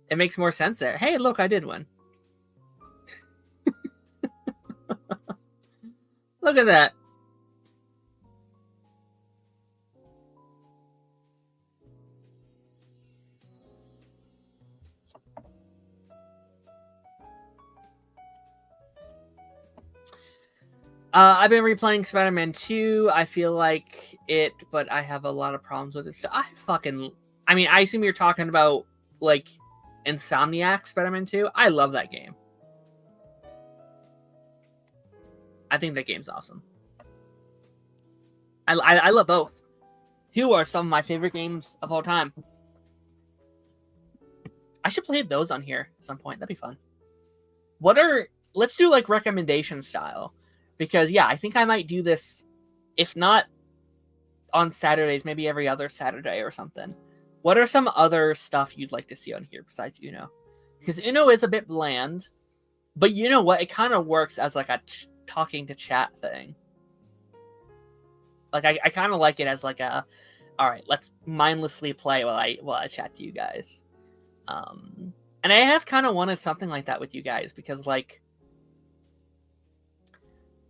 It makes more sense there. Hey, look, I did one. Look at that. I've been replaying Spider-Man 2. I feel like it, but I have a lot of problems with it. I mean, I assume you're talking about, like, Insomniac Spider-Man 2. I love that game. I think that game's awesome. I love both. Two are some of my favorite games of all time. I should play those on here at some point. That'd be fun. Let's do, like, recommendation style. Because, yeah, I think I might do this, if not on Saturdays, maybe every other Saturday or something. What are some other stuff you'd like to see on here besides Uno? Because Uno is a bit bland, but you know what? It kind of works as, like, a talking to chat thing. Like, I kind of like it as, like, a, all right, let's mindlessly play while I chat to you guys. And I have kind of wanted something like that with you guys because, like,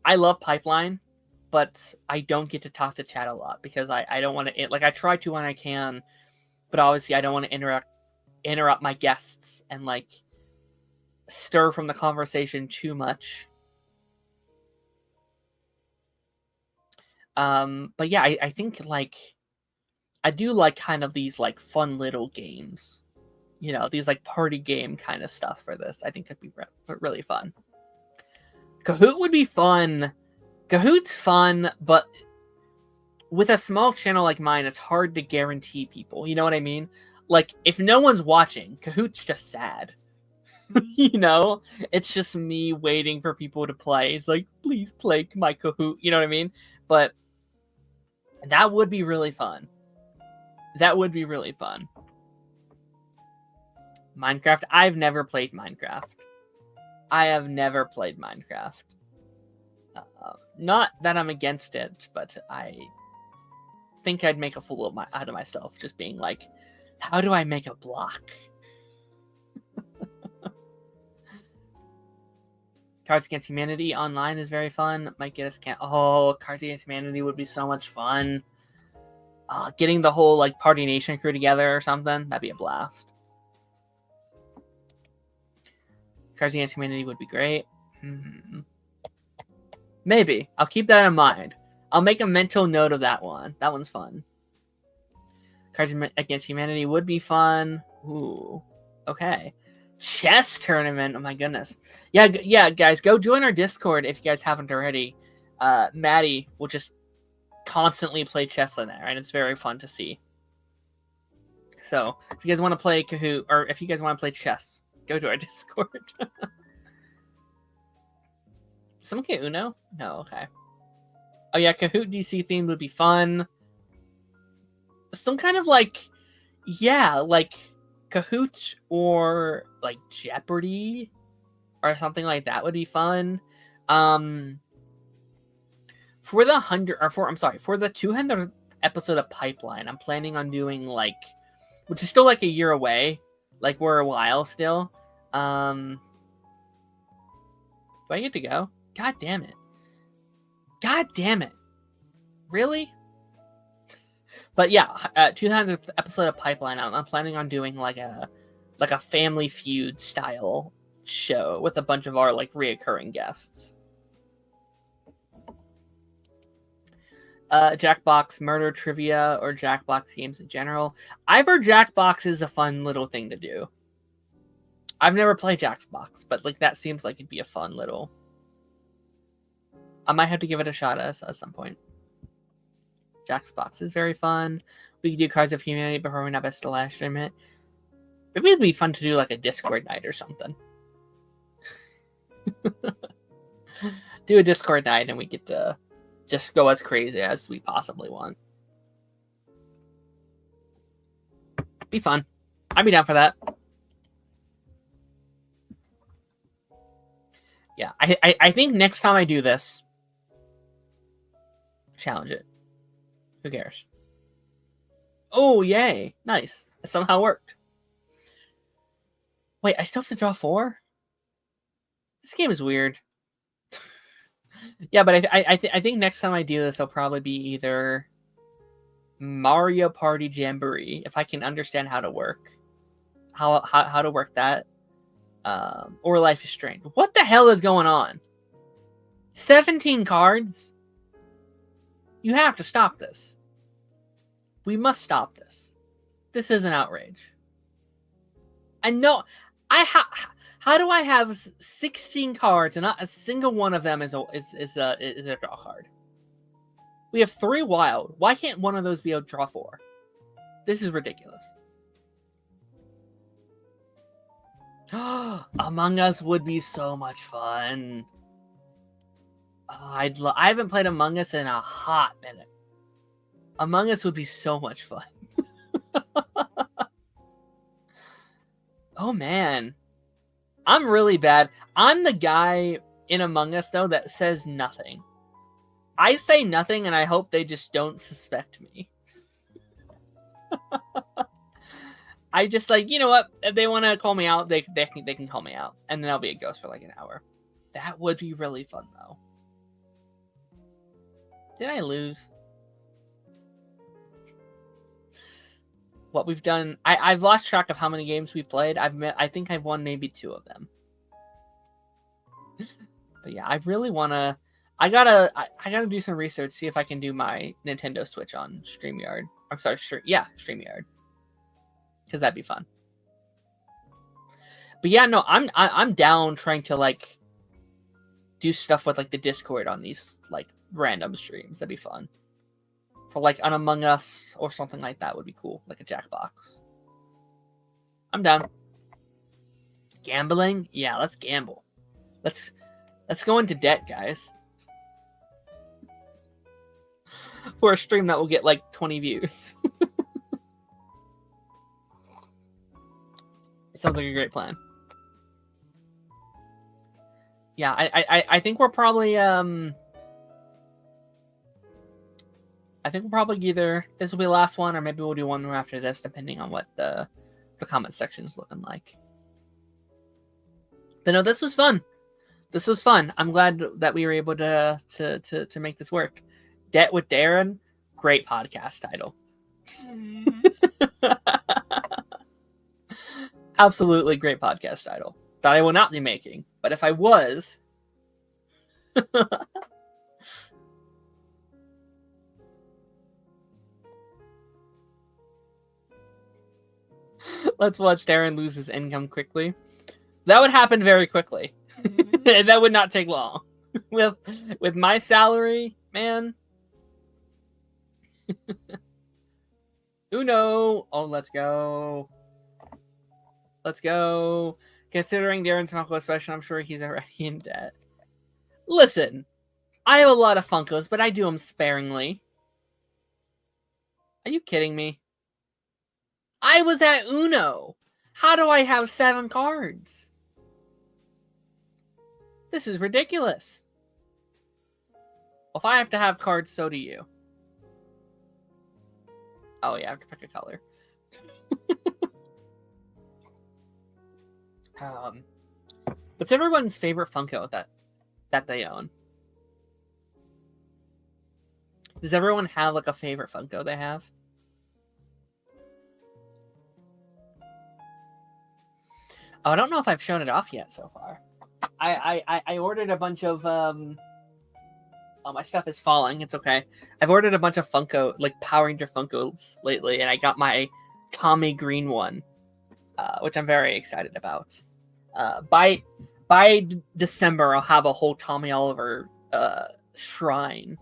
I love Pipeline, but I don't get to talk to chat a lot because I don't want to, like, I try to when I can, but obviously I don't want to interrupt my guests and, like, stir from the conversation too much. But yeah, I think, like, I do like kind of these, like, fun little games, you know, these, like, party game kind of stuff for this. I think it'd be really fun. Kahoot would be fun. Kahoot's fun, but with a small channel like mine, it's hard to guarantee people. You know what I mean? Like, if no one's watching, Kahoot's just sad. You know? It's just me waiting for people to play. It's like, please play my Kahoot. You know what I mean? But that would be really fun. That would be really fun. Minecraft. I've never played Minecraft. I have never played Minecraft. Not that I'm against it, but I think I'd make a fool out of myself just being like, how do I make a block? Cards Against Humanity online is very fun. Might get us Cards Against Humanity would be so much fun. Getting the whole, like, Party Nation crew together or something, that'd be a blast. Cards Against Humanity would be great. Maybe. I'll keep that in mind. I'll make a mental note of that one. That one's fun. Cards Against Humanity would be fun. Ooh. Okay. Chess tournament. Oh my goodness. Yeah, guys, go join our Discord if you guys haven't already. Maddie will just constantly play chess in there, and it's very fun to see. So, if you guys want to play Kahoot, or if you guys want to play chess, go to our Discord. Someone get Uno? No, okay. Oh yeah, Kahoot DC theme would be fun. Some kind of, like, yeah, like Kahoot or, like, Jeopardy or something like that would be fun. For the 200th episode of Pipeline, I'm planning on doing, like, which is still, like, a year away. Like, we're a while still. Do I get to go? God damn it. God damn it. Really? But yeah, 200th episode of Pipeline, I'm planning on doing, like a Family Feud style show with a bunch of our, like, reoccurring guests. Jackbox murder trivia or Jackbox games in general. I've heard Jackbox is a fun little thing to do. I've never played Jackbox, but, like, that seems like it'd be a fun little. I might have to give it a shot at some point. Jackbox is very fun. We could do Cards of Humanity before we best to live stream it. Maybe it'd be fun to do, like, a Discord night or something. Do a Discord night and we get to just go as crazy as we possibly want. Be fun. I'd be down for that. Yeah, I think next time I do this, challenge it. Who cares? Oh, yay. Nice. It somehow worked. Wait, I still have to draw 4? This game is weird. Yeah, but I think next time I do this, it'll probably be either Mario Party Jamboree, if I can understand how to work. How to work that. Or Life is Strange. What the hell is going on? 17 cards? You have to stop this. We must stop this. This is an outrage. I know. How do I have 16 cards and not a single one of them is a draw card? We have 3 wild. Why can't one of those be a draw 4? This is ridiculous. Among Us would be so much fun. I haven't played Among Us in a hot minute. Among Us would be so much fun. Oh man. I'm really bad. I'm the guy in Among Us though that says nothing. I say nothing and I hope they just don't suspect me. I just like, you know what? If they want to call me out, they can call me out. And then I'll be a ghost for like an hour. That would be really fun though. Did I lose? What we've done, I've lost track of how many games we've played. I think I've won maybe 2 of them. But yeah, I really wanna. I gotta do some research, see if I can do my Nintendo Switch on StreamYard. I'm sorry, StreamYard, because that'd be fun. But yeah, no, I'm down trying to like do stuff with like the Discord on these like random streams. That'd be fun. For like an Among Us or something like that would be cool, like a Jackbox. I'm down. Gambling? Yeah, let's gamble. Let's go into debt, guys. For a stream that will get like 20 views. It sounds like a great plan. Yeah, I think we're probably I think we'll probably either this will be the last one, or maybe we'll do one more after this, depending on what the comment section is looking like. But no, this was fun. This was fun. I'm glad that we were able to make this work. Debt with Darren, great podcast title. Absolutely great podcast title that I will not be making. But if I was, let's watch Darren lose his income quickly. That would happen very quickly. That would not take long. With my salary, man. Uno. Oh, let's go. Let's go. Considering Darren's Funko special, I'm sure he's already in debt. Listen, I have a lot of Funkos, but I do them sparingly. Are you kidding me? I was at Uno. How do I have 7 cards? This is ridiculous. If I have to have cards, so do you. Oh yeah, I have to pick a color. What's everyone's favorite Funko that they own? Does everyone have like a favorite Funko they have? Oh, I don't know if I've shown it off yet so far. I ordered a bunch of oh, my stuff is falling. It's okay. I've ordered a bunch of Funko, like Power Ranger Funkos lately, and I got my Tommy Green one, which I'm very excited about. By December, I'll have a whole Tommy Oliver shrine.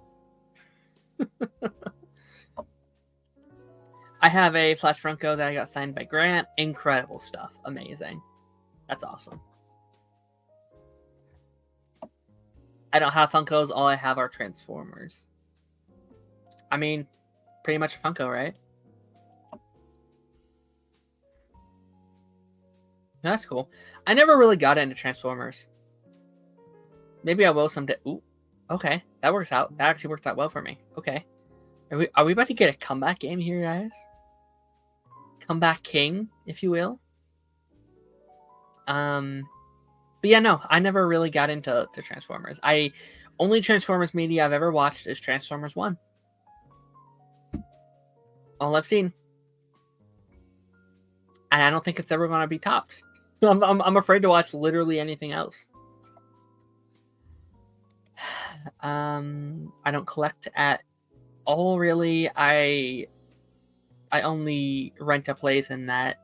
I have a Flash Funko that I got signed by Grant. Incredible stuff. Amazing. That's awesome. I don't have Funkos. All I have are Transformers. I mean, pretty much a Funko, right? That's cool. I never really got into Transformers. Maybe I will someday. Ooh, okay. That works out. That actually worked out well for me. Okay. Are we about to get a comeback game here, guys? Comeback king, if you will. But yeah, no, I never really got into Transformers. Only Transformers media I've ever watched is Transformers 1. All I've seen. And I don't think it's ever going to be topped. I'm afraid to watch literally anything else. I don't collect at all, really. I only rent a place in that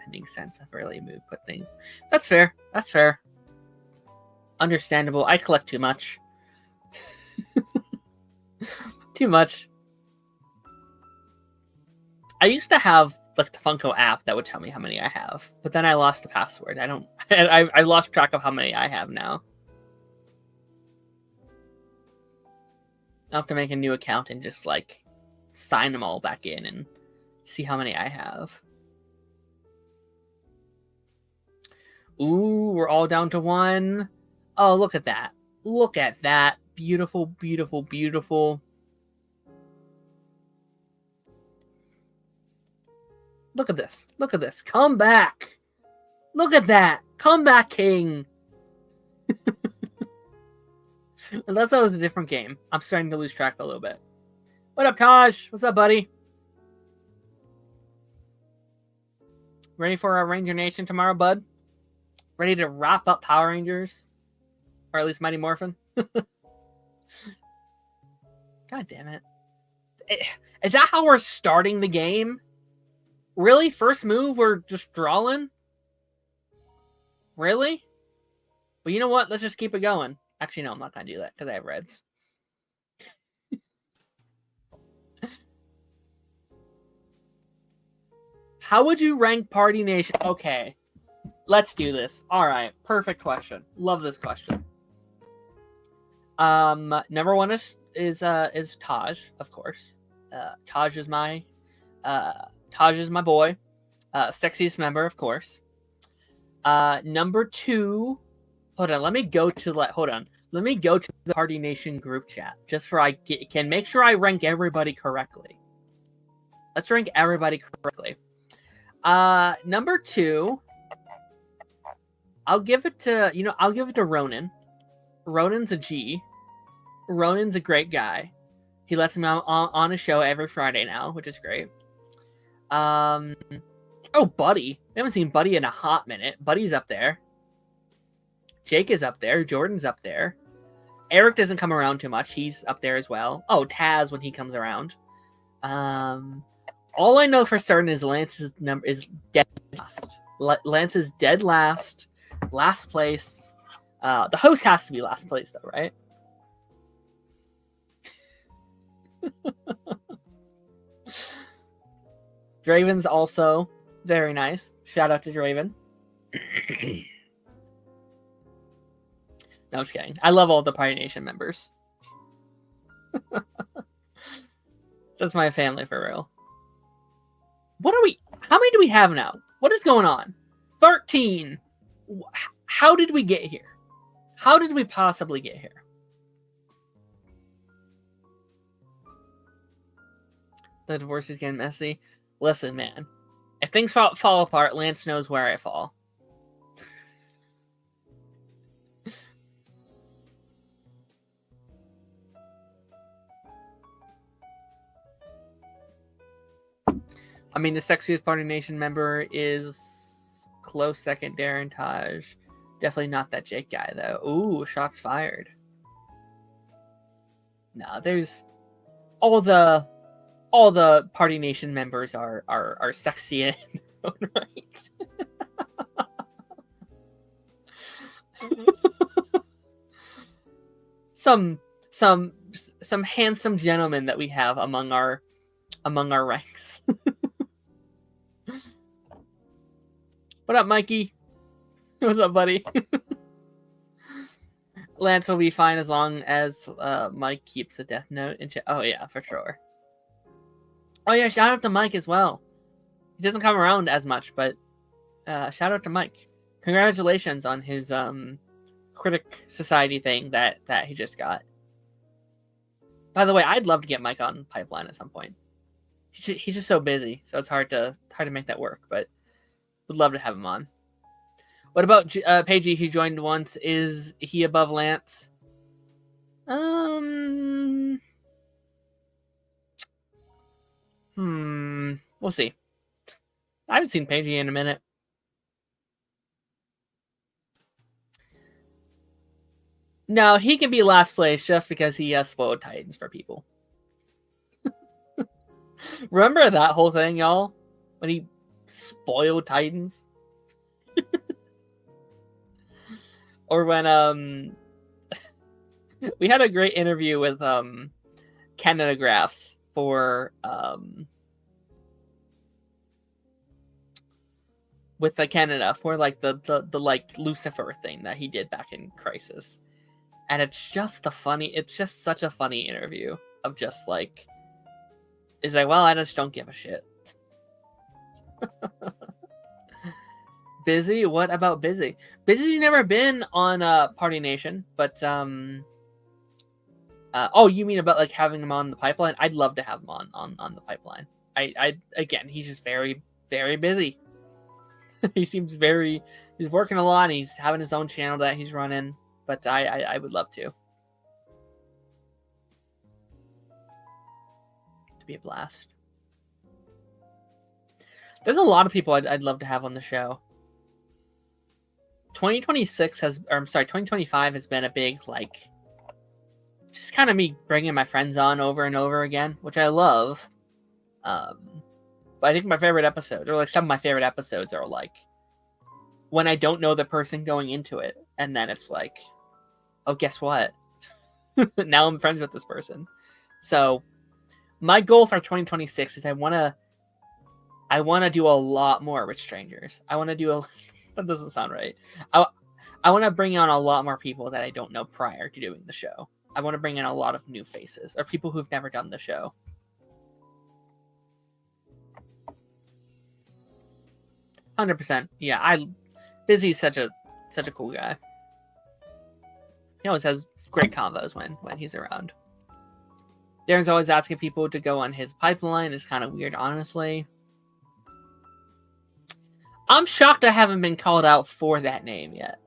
pending sense of really put things. That's fair. That's fair. Understandable. I collect too much. Too much. I used to have like the Funko app that would tell me how many I have, but then I lost the password. I don't. I lost track of how many I have now. I'll have to make a new account and just like sign them all back in and see how many I have. Ooh, we're all down to one. Oh, look at that. Look at that. Beautiful, beautiful, beautiful. Look at this. Look at this. Come back. Look at that. Come back, King. Unless that was a different game. I'm starting to lose track a little bit. What up, Taj? What's up, buddy? Ready for our Ranger Nation tomorrow, bud? Ready to wrap up Power Rangers? Or at least Mighty Morphin? God damn it. Is that how we're starting the game? Really? First move, we're just drawing? Really? Well, you know what? Let's just keep it going. Actually, no, I'm not going to do that because I have reds. How would you rank Party Nation? Okay. Let's do this. All right. Perfect question. Love this question. Number one is Taj, of course. Taj is my boy. Sexiest member, of course. Number two. Hold on. Let me go to the Party Nation group chat just for I can make sure I rank everybody correctly. Let's rank everybody correctly. Number two. I'll give it to Ronan. Ronan's a G. Ronan's a great guy. He lets me on a show every Friday now, which is great. Oh, Buddy. I haven't seen Buddy in a hot minute. Buddy's up there. Jake is up there. Jordan's up there. Eric doesn't come around too much. He's up there as well. Oh, Taz when he comes around. All I know for certain is Lance's number is dead last. Lance is dead last. Last place. The host has to be last place, though, right? Draven's also very nice. Shout out to Draven. No, I'm just kidding. I love all the Party Nation members. That's my family for real. How many do we have now? What is going on? 13. How did we get here? How did we possibly get here? The divorce is getting messy. Listen, man. If things fall apart, Lance knows where I fall. I mean, the sexiest Party Nation member is close second, Darren Taj. Definitely not that Jake guy, though. Ooh, shots fired. No, there's all the Party Nation members are sexy in their own right. some handsome gentlemen that we have among our ranks. What up, Mikey? What's up, buddy? Lance will be fine as long as Mike keeps a death note. Oh, yeah, for sure. Oh, yeah, shout out to Mike as well. He doesn't come around as much, but shout out to Mike. Congratulations on his Critic Society thing that he just got. By the way, I'd love to get Mike on Pipeline at some point. He's just so busy, so it's hard to make that work, but would love to have him on. What about Pagey? He joined once. Is he above Lance? We'll see. I haven't seen Pagey in a minute. No, he can be last place just because he has spoiled Titans for people. Remember that whole thing, y'all? When he spoiled Titans? Or when we had a great interview with Canada Graphs for with the Canada for like the like Lucifer thing that he did back in Crisis. And it's just such a funny interview of just like, it's like, well, I just don't give a shit. Busy? What about Busy? Busy's never been on Party Nation, but oh, you mean about like having him on the pipeline? I'd love to have him on the pipeline. I again, he's just very, very busy. He's working a lot, and he's having his own channel that he's running, but I would love to. To be a blast. There's a lot of people I'd love to have on the show. 2025 has been a big, like, just kind of me bringing my friends on over and over again, which I love. But I think my favorite episode, or like some of my favorite episodes, are like when I don't know the person going into it, and then it's like, oh, guess what? Now I'm friends with this person. So my goal for 2026 is I want to do a lot more with strangers. I want to do that doesn't sound right. I want to bring on a lot more people that I don't know prior to doing the show. I want to bring in a lot of new faces or people who've never done the show. 100%. Yeah, Busy's such a cool guy. He always has great combos when he's around. Darren's always asking people to go on his pipeline. It's kind of weird, honestly. I'm shocked I haven't been called out for that name yet.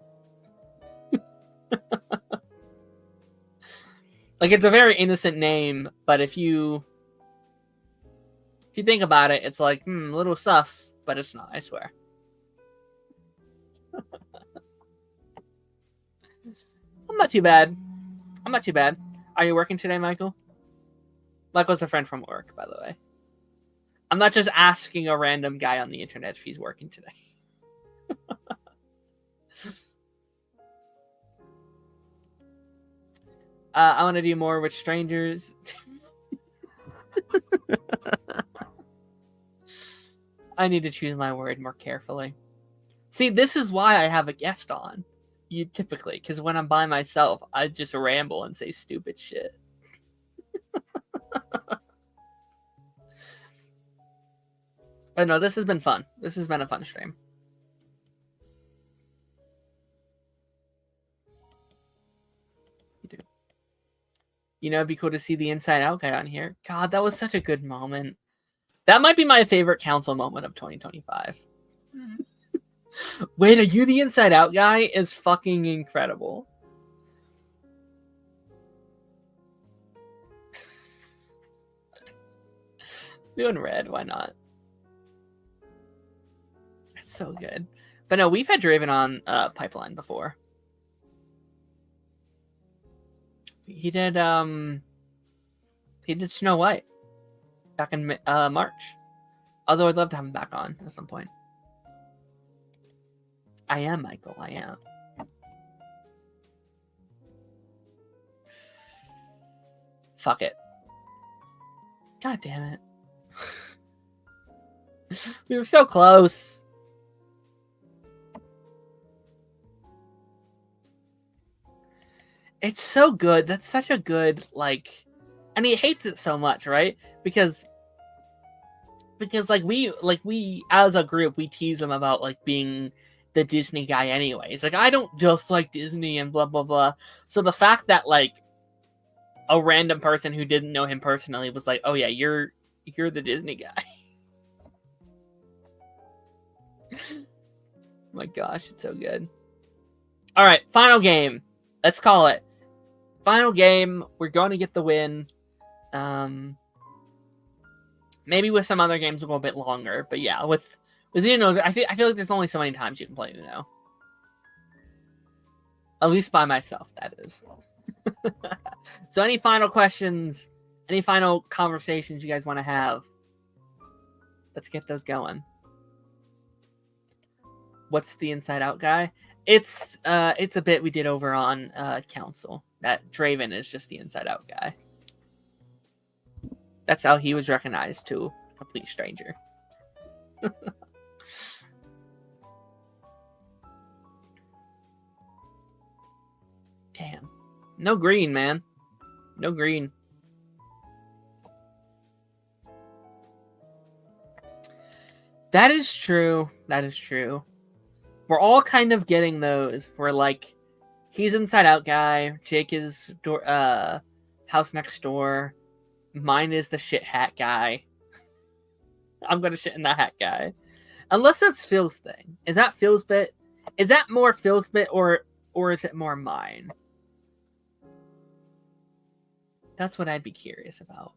Like, it's a very innocent name, but if you think about it, it's like, a little sus, but it's not, I swear. I'm not too bad. Are you working today, Michael? Michael's a friend from work, by the way. I'm not just asking a random guy on the internet if he's working today. I want to do more with strangers. I need to choose my word more carefully. See, this is why I have a guest on. You typically, because when I'm by myself, I just ramble and say stupid shit. But no, this has been fun. This has been a fun stream. You know, it'd be cool to see the Inside Out guy on here. God, that was such a good moment. That might be my favorite council moment of 2025. Wait, are you the Inside Out guy? Is fucking incredible. Doing red, why not? It's so good. But no, we've had Draven on Pipeline before. He did Snow White back in March. Although I'd love to have him back on at some point. I am, Michael. I am. Fuck it. God damn it. We were so close. It's so good. That's such a good, like... And he hates it so much, right? Because like we as a group, we tease him about like being the Disney guy anyways. Like, I don't just like Disney and blah blah blah. So the fact that like a random person who didn't know him personally was like, oh yeah, you're the Disney guy. My gosh, it's so good. All right, final game. Let's call it. Final game. We're going to get the win. Maybe with some other games a little bit longer, but yeah, with I feel like there's only so many times you can play Uno. At least by myself, that is. So any final questions, any final conversations you guys want to have? Let's get those going. What's the Inside Out guy? It's a bit we did over on Council. That Draven is just the Inside Out guy. That's how he was recognized to a complete stranger. Damn. No green, man. No green. That is true. That is true. We're all kind of getting those. We're like, he's Inside Out guy. Jake is house next door. Mine is the shit hat guy. I'm gonna shit in the hat guy. Unless that's Phil's thing. Is that Phil's bit? Is that more Phil's bit or is it more mine? That's what I'd be curious about.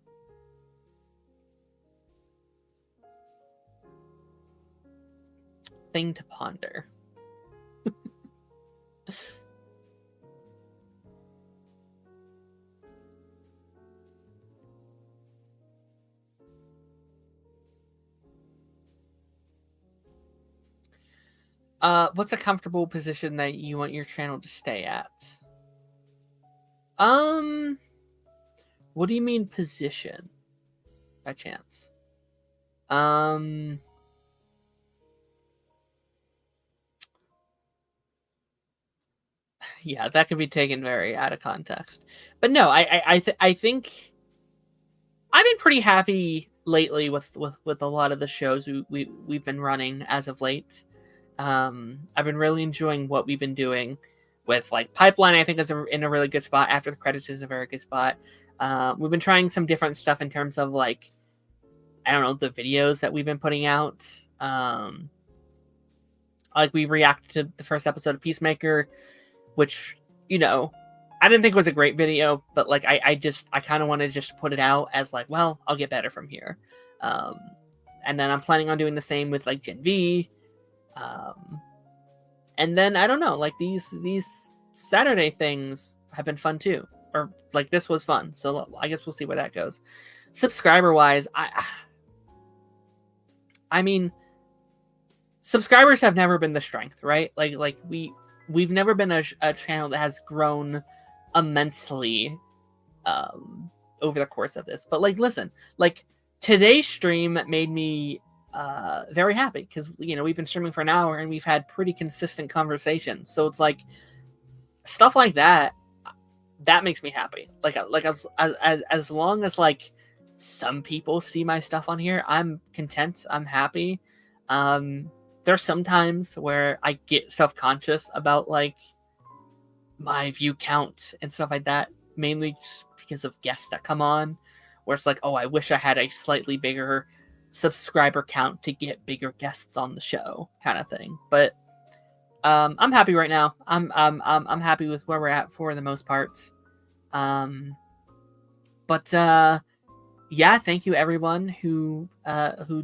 Thing to ponder. What's a comfortable position that you want your channel to stay at? What do you mean position? By chance? Yeah, that could be taken very out of context. But no, I think I've been pretty happy lately with a lot of the shows we've been running as of late. I've been really enjoying what we've been doing with like Pipeline. I think is in a really good spot. After the Credits is a very good spot. We've been trying some different stuff in terms of like, I don't know, the videos that we've been putting out. Like we reacted to the first episode of Peacemaker, which, you know, I didn't think was a great video, but like I kind of want to just put it out as like, well, I'll get better from here. And then I'm planning on doing the same with like Gen V. And then I don't know, like these Saturday things have been fun too, or like this was fun. So I guess we'll see where that goes. Subscriber wise, I mean, subscribers have never been the strength, right? Like we've never been a channel that has grown immensely over the course of this. But like, listen, like today's stream made me very happy because, you know, we've been streaming for an hour and we've had pretty consistent conversations. So it's like stuff like that makes me happy. Like as long as like some people see my stuff on here, I'm content. I'm happy. There's some times where I get self-conscious about like my view count and stuff like that, mainly just because of guests that come on, where it's like, oh, I wish I had a slightly bigger subscriber count to get bigger guests on the show, kind of thing. But I'm happy right now. I'm happy with where we're at for the most part. But yeah, thank you everyone who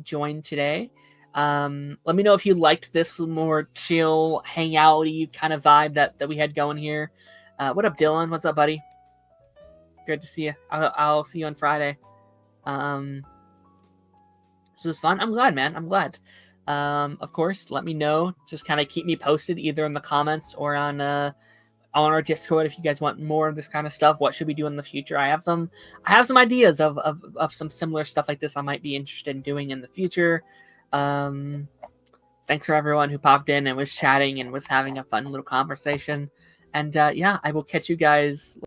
joined today. Let me know if you liked this more chill, hangouty kind of vibe that we had going here. What up, Dylan? What's up, buddy? Good to see you. I'll see you on Friday. This was fun. I'm glad, man. I'm glad. Of course, let me know. Just kind of keep me posted either in the comments or on our Discord if you guys want more of this kind of stuff. What should we do in the future? I have some ideas of some similar stuff like this I might be interested in doing in the future. Thanks for everyone who popped in and was chatting and was having a fun little conversation. And yeah, I will catch you guys